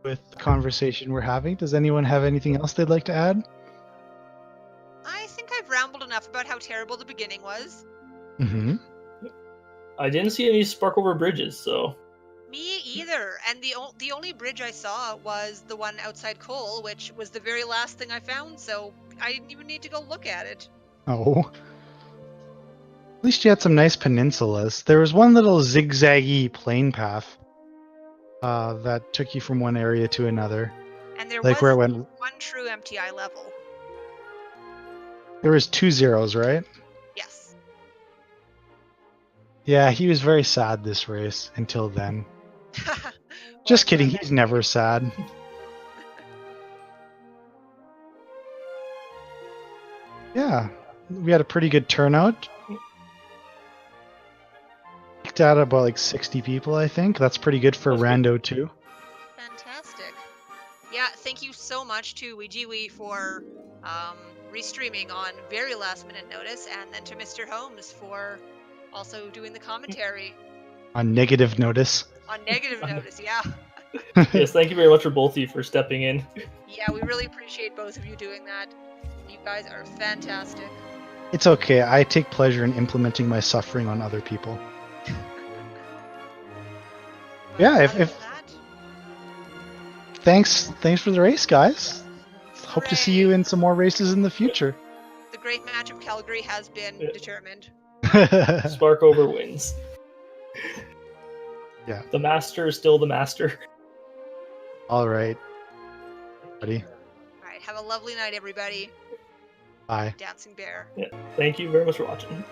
with the conversation we're having. Does anyone have anything else they'd like to add? I think I've rambled enough about how terrible the beginning was. Mm-hmm. I didn't see any Sparkover bridges, so... Me either, and the only bridge I saw was the one outside Cole, which was the very last thing I found, so I didn't even need to go look at it. Oh. At least you had some nice peninsulas. There was one little zigzaggy plane path that took you from one area to another. And there like was where it went... one true MTI level. There was 2 zeros, right? Yes. Yeah, he was very sad this race until then. Well, Just I'm glad kidding, that he's you never made it. sad. Yeah, we had a pretty good turnout. Peaked out about like 60 people, I think. That's pretty good for That's good. Rando too. Fantastic. Yeah, thank you so much to WeGWe for restreaming on very last minute notice, and then to Mr. Holmes for also doing the commentary On negative notice. on negative notice. Yeah. Yes, thank you very much for both of you for stepping in. Yeah, we really appreciate both of you doing that. You guys are fantastic. It's okay. I take pleasure in implementing my suffering on other people. But Yeah, other than that, thanks for the race, guys. Hope to see you hooray. in some more races in the future. The great match of Calgary has been Yeah. determined. Sparkover wins. Yeah. The master is still the master. All right, buddy. All right, have a lovely night, everybody. Bye. Dancing Bear. Thank you very much for watching.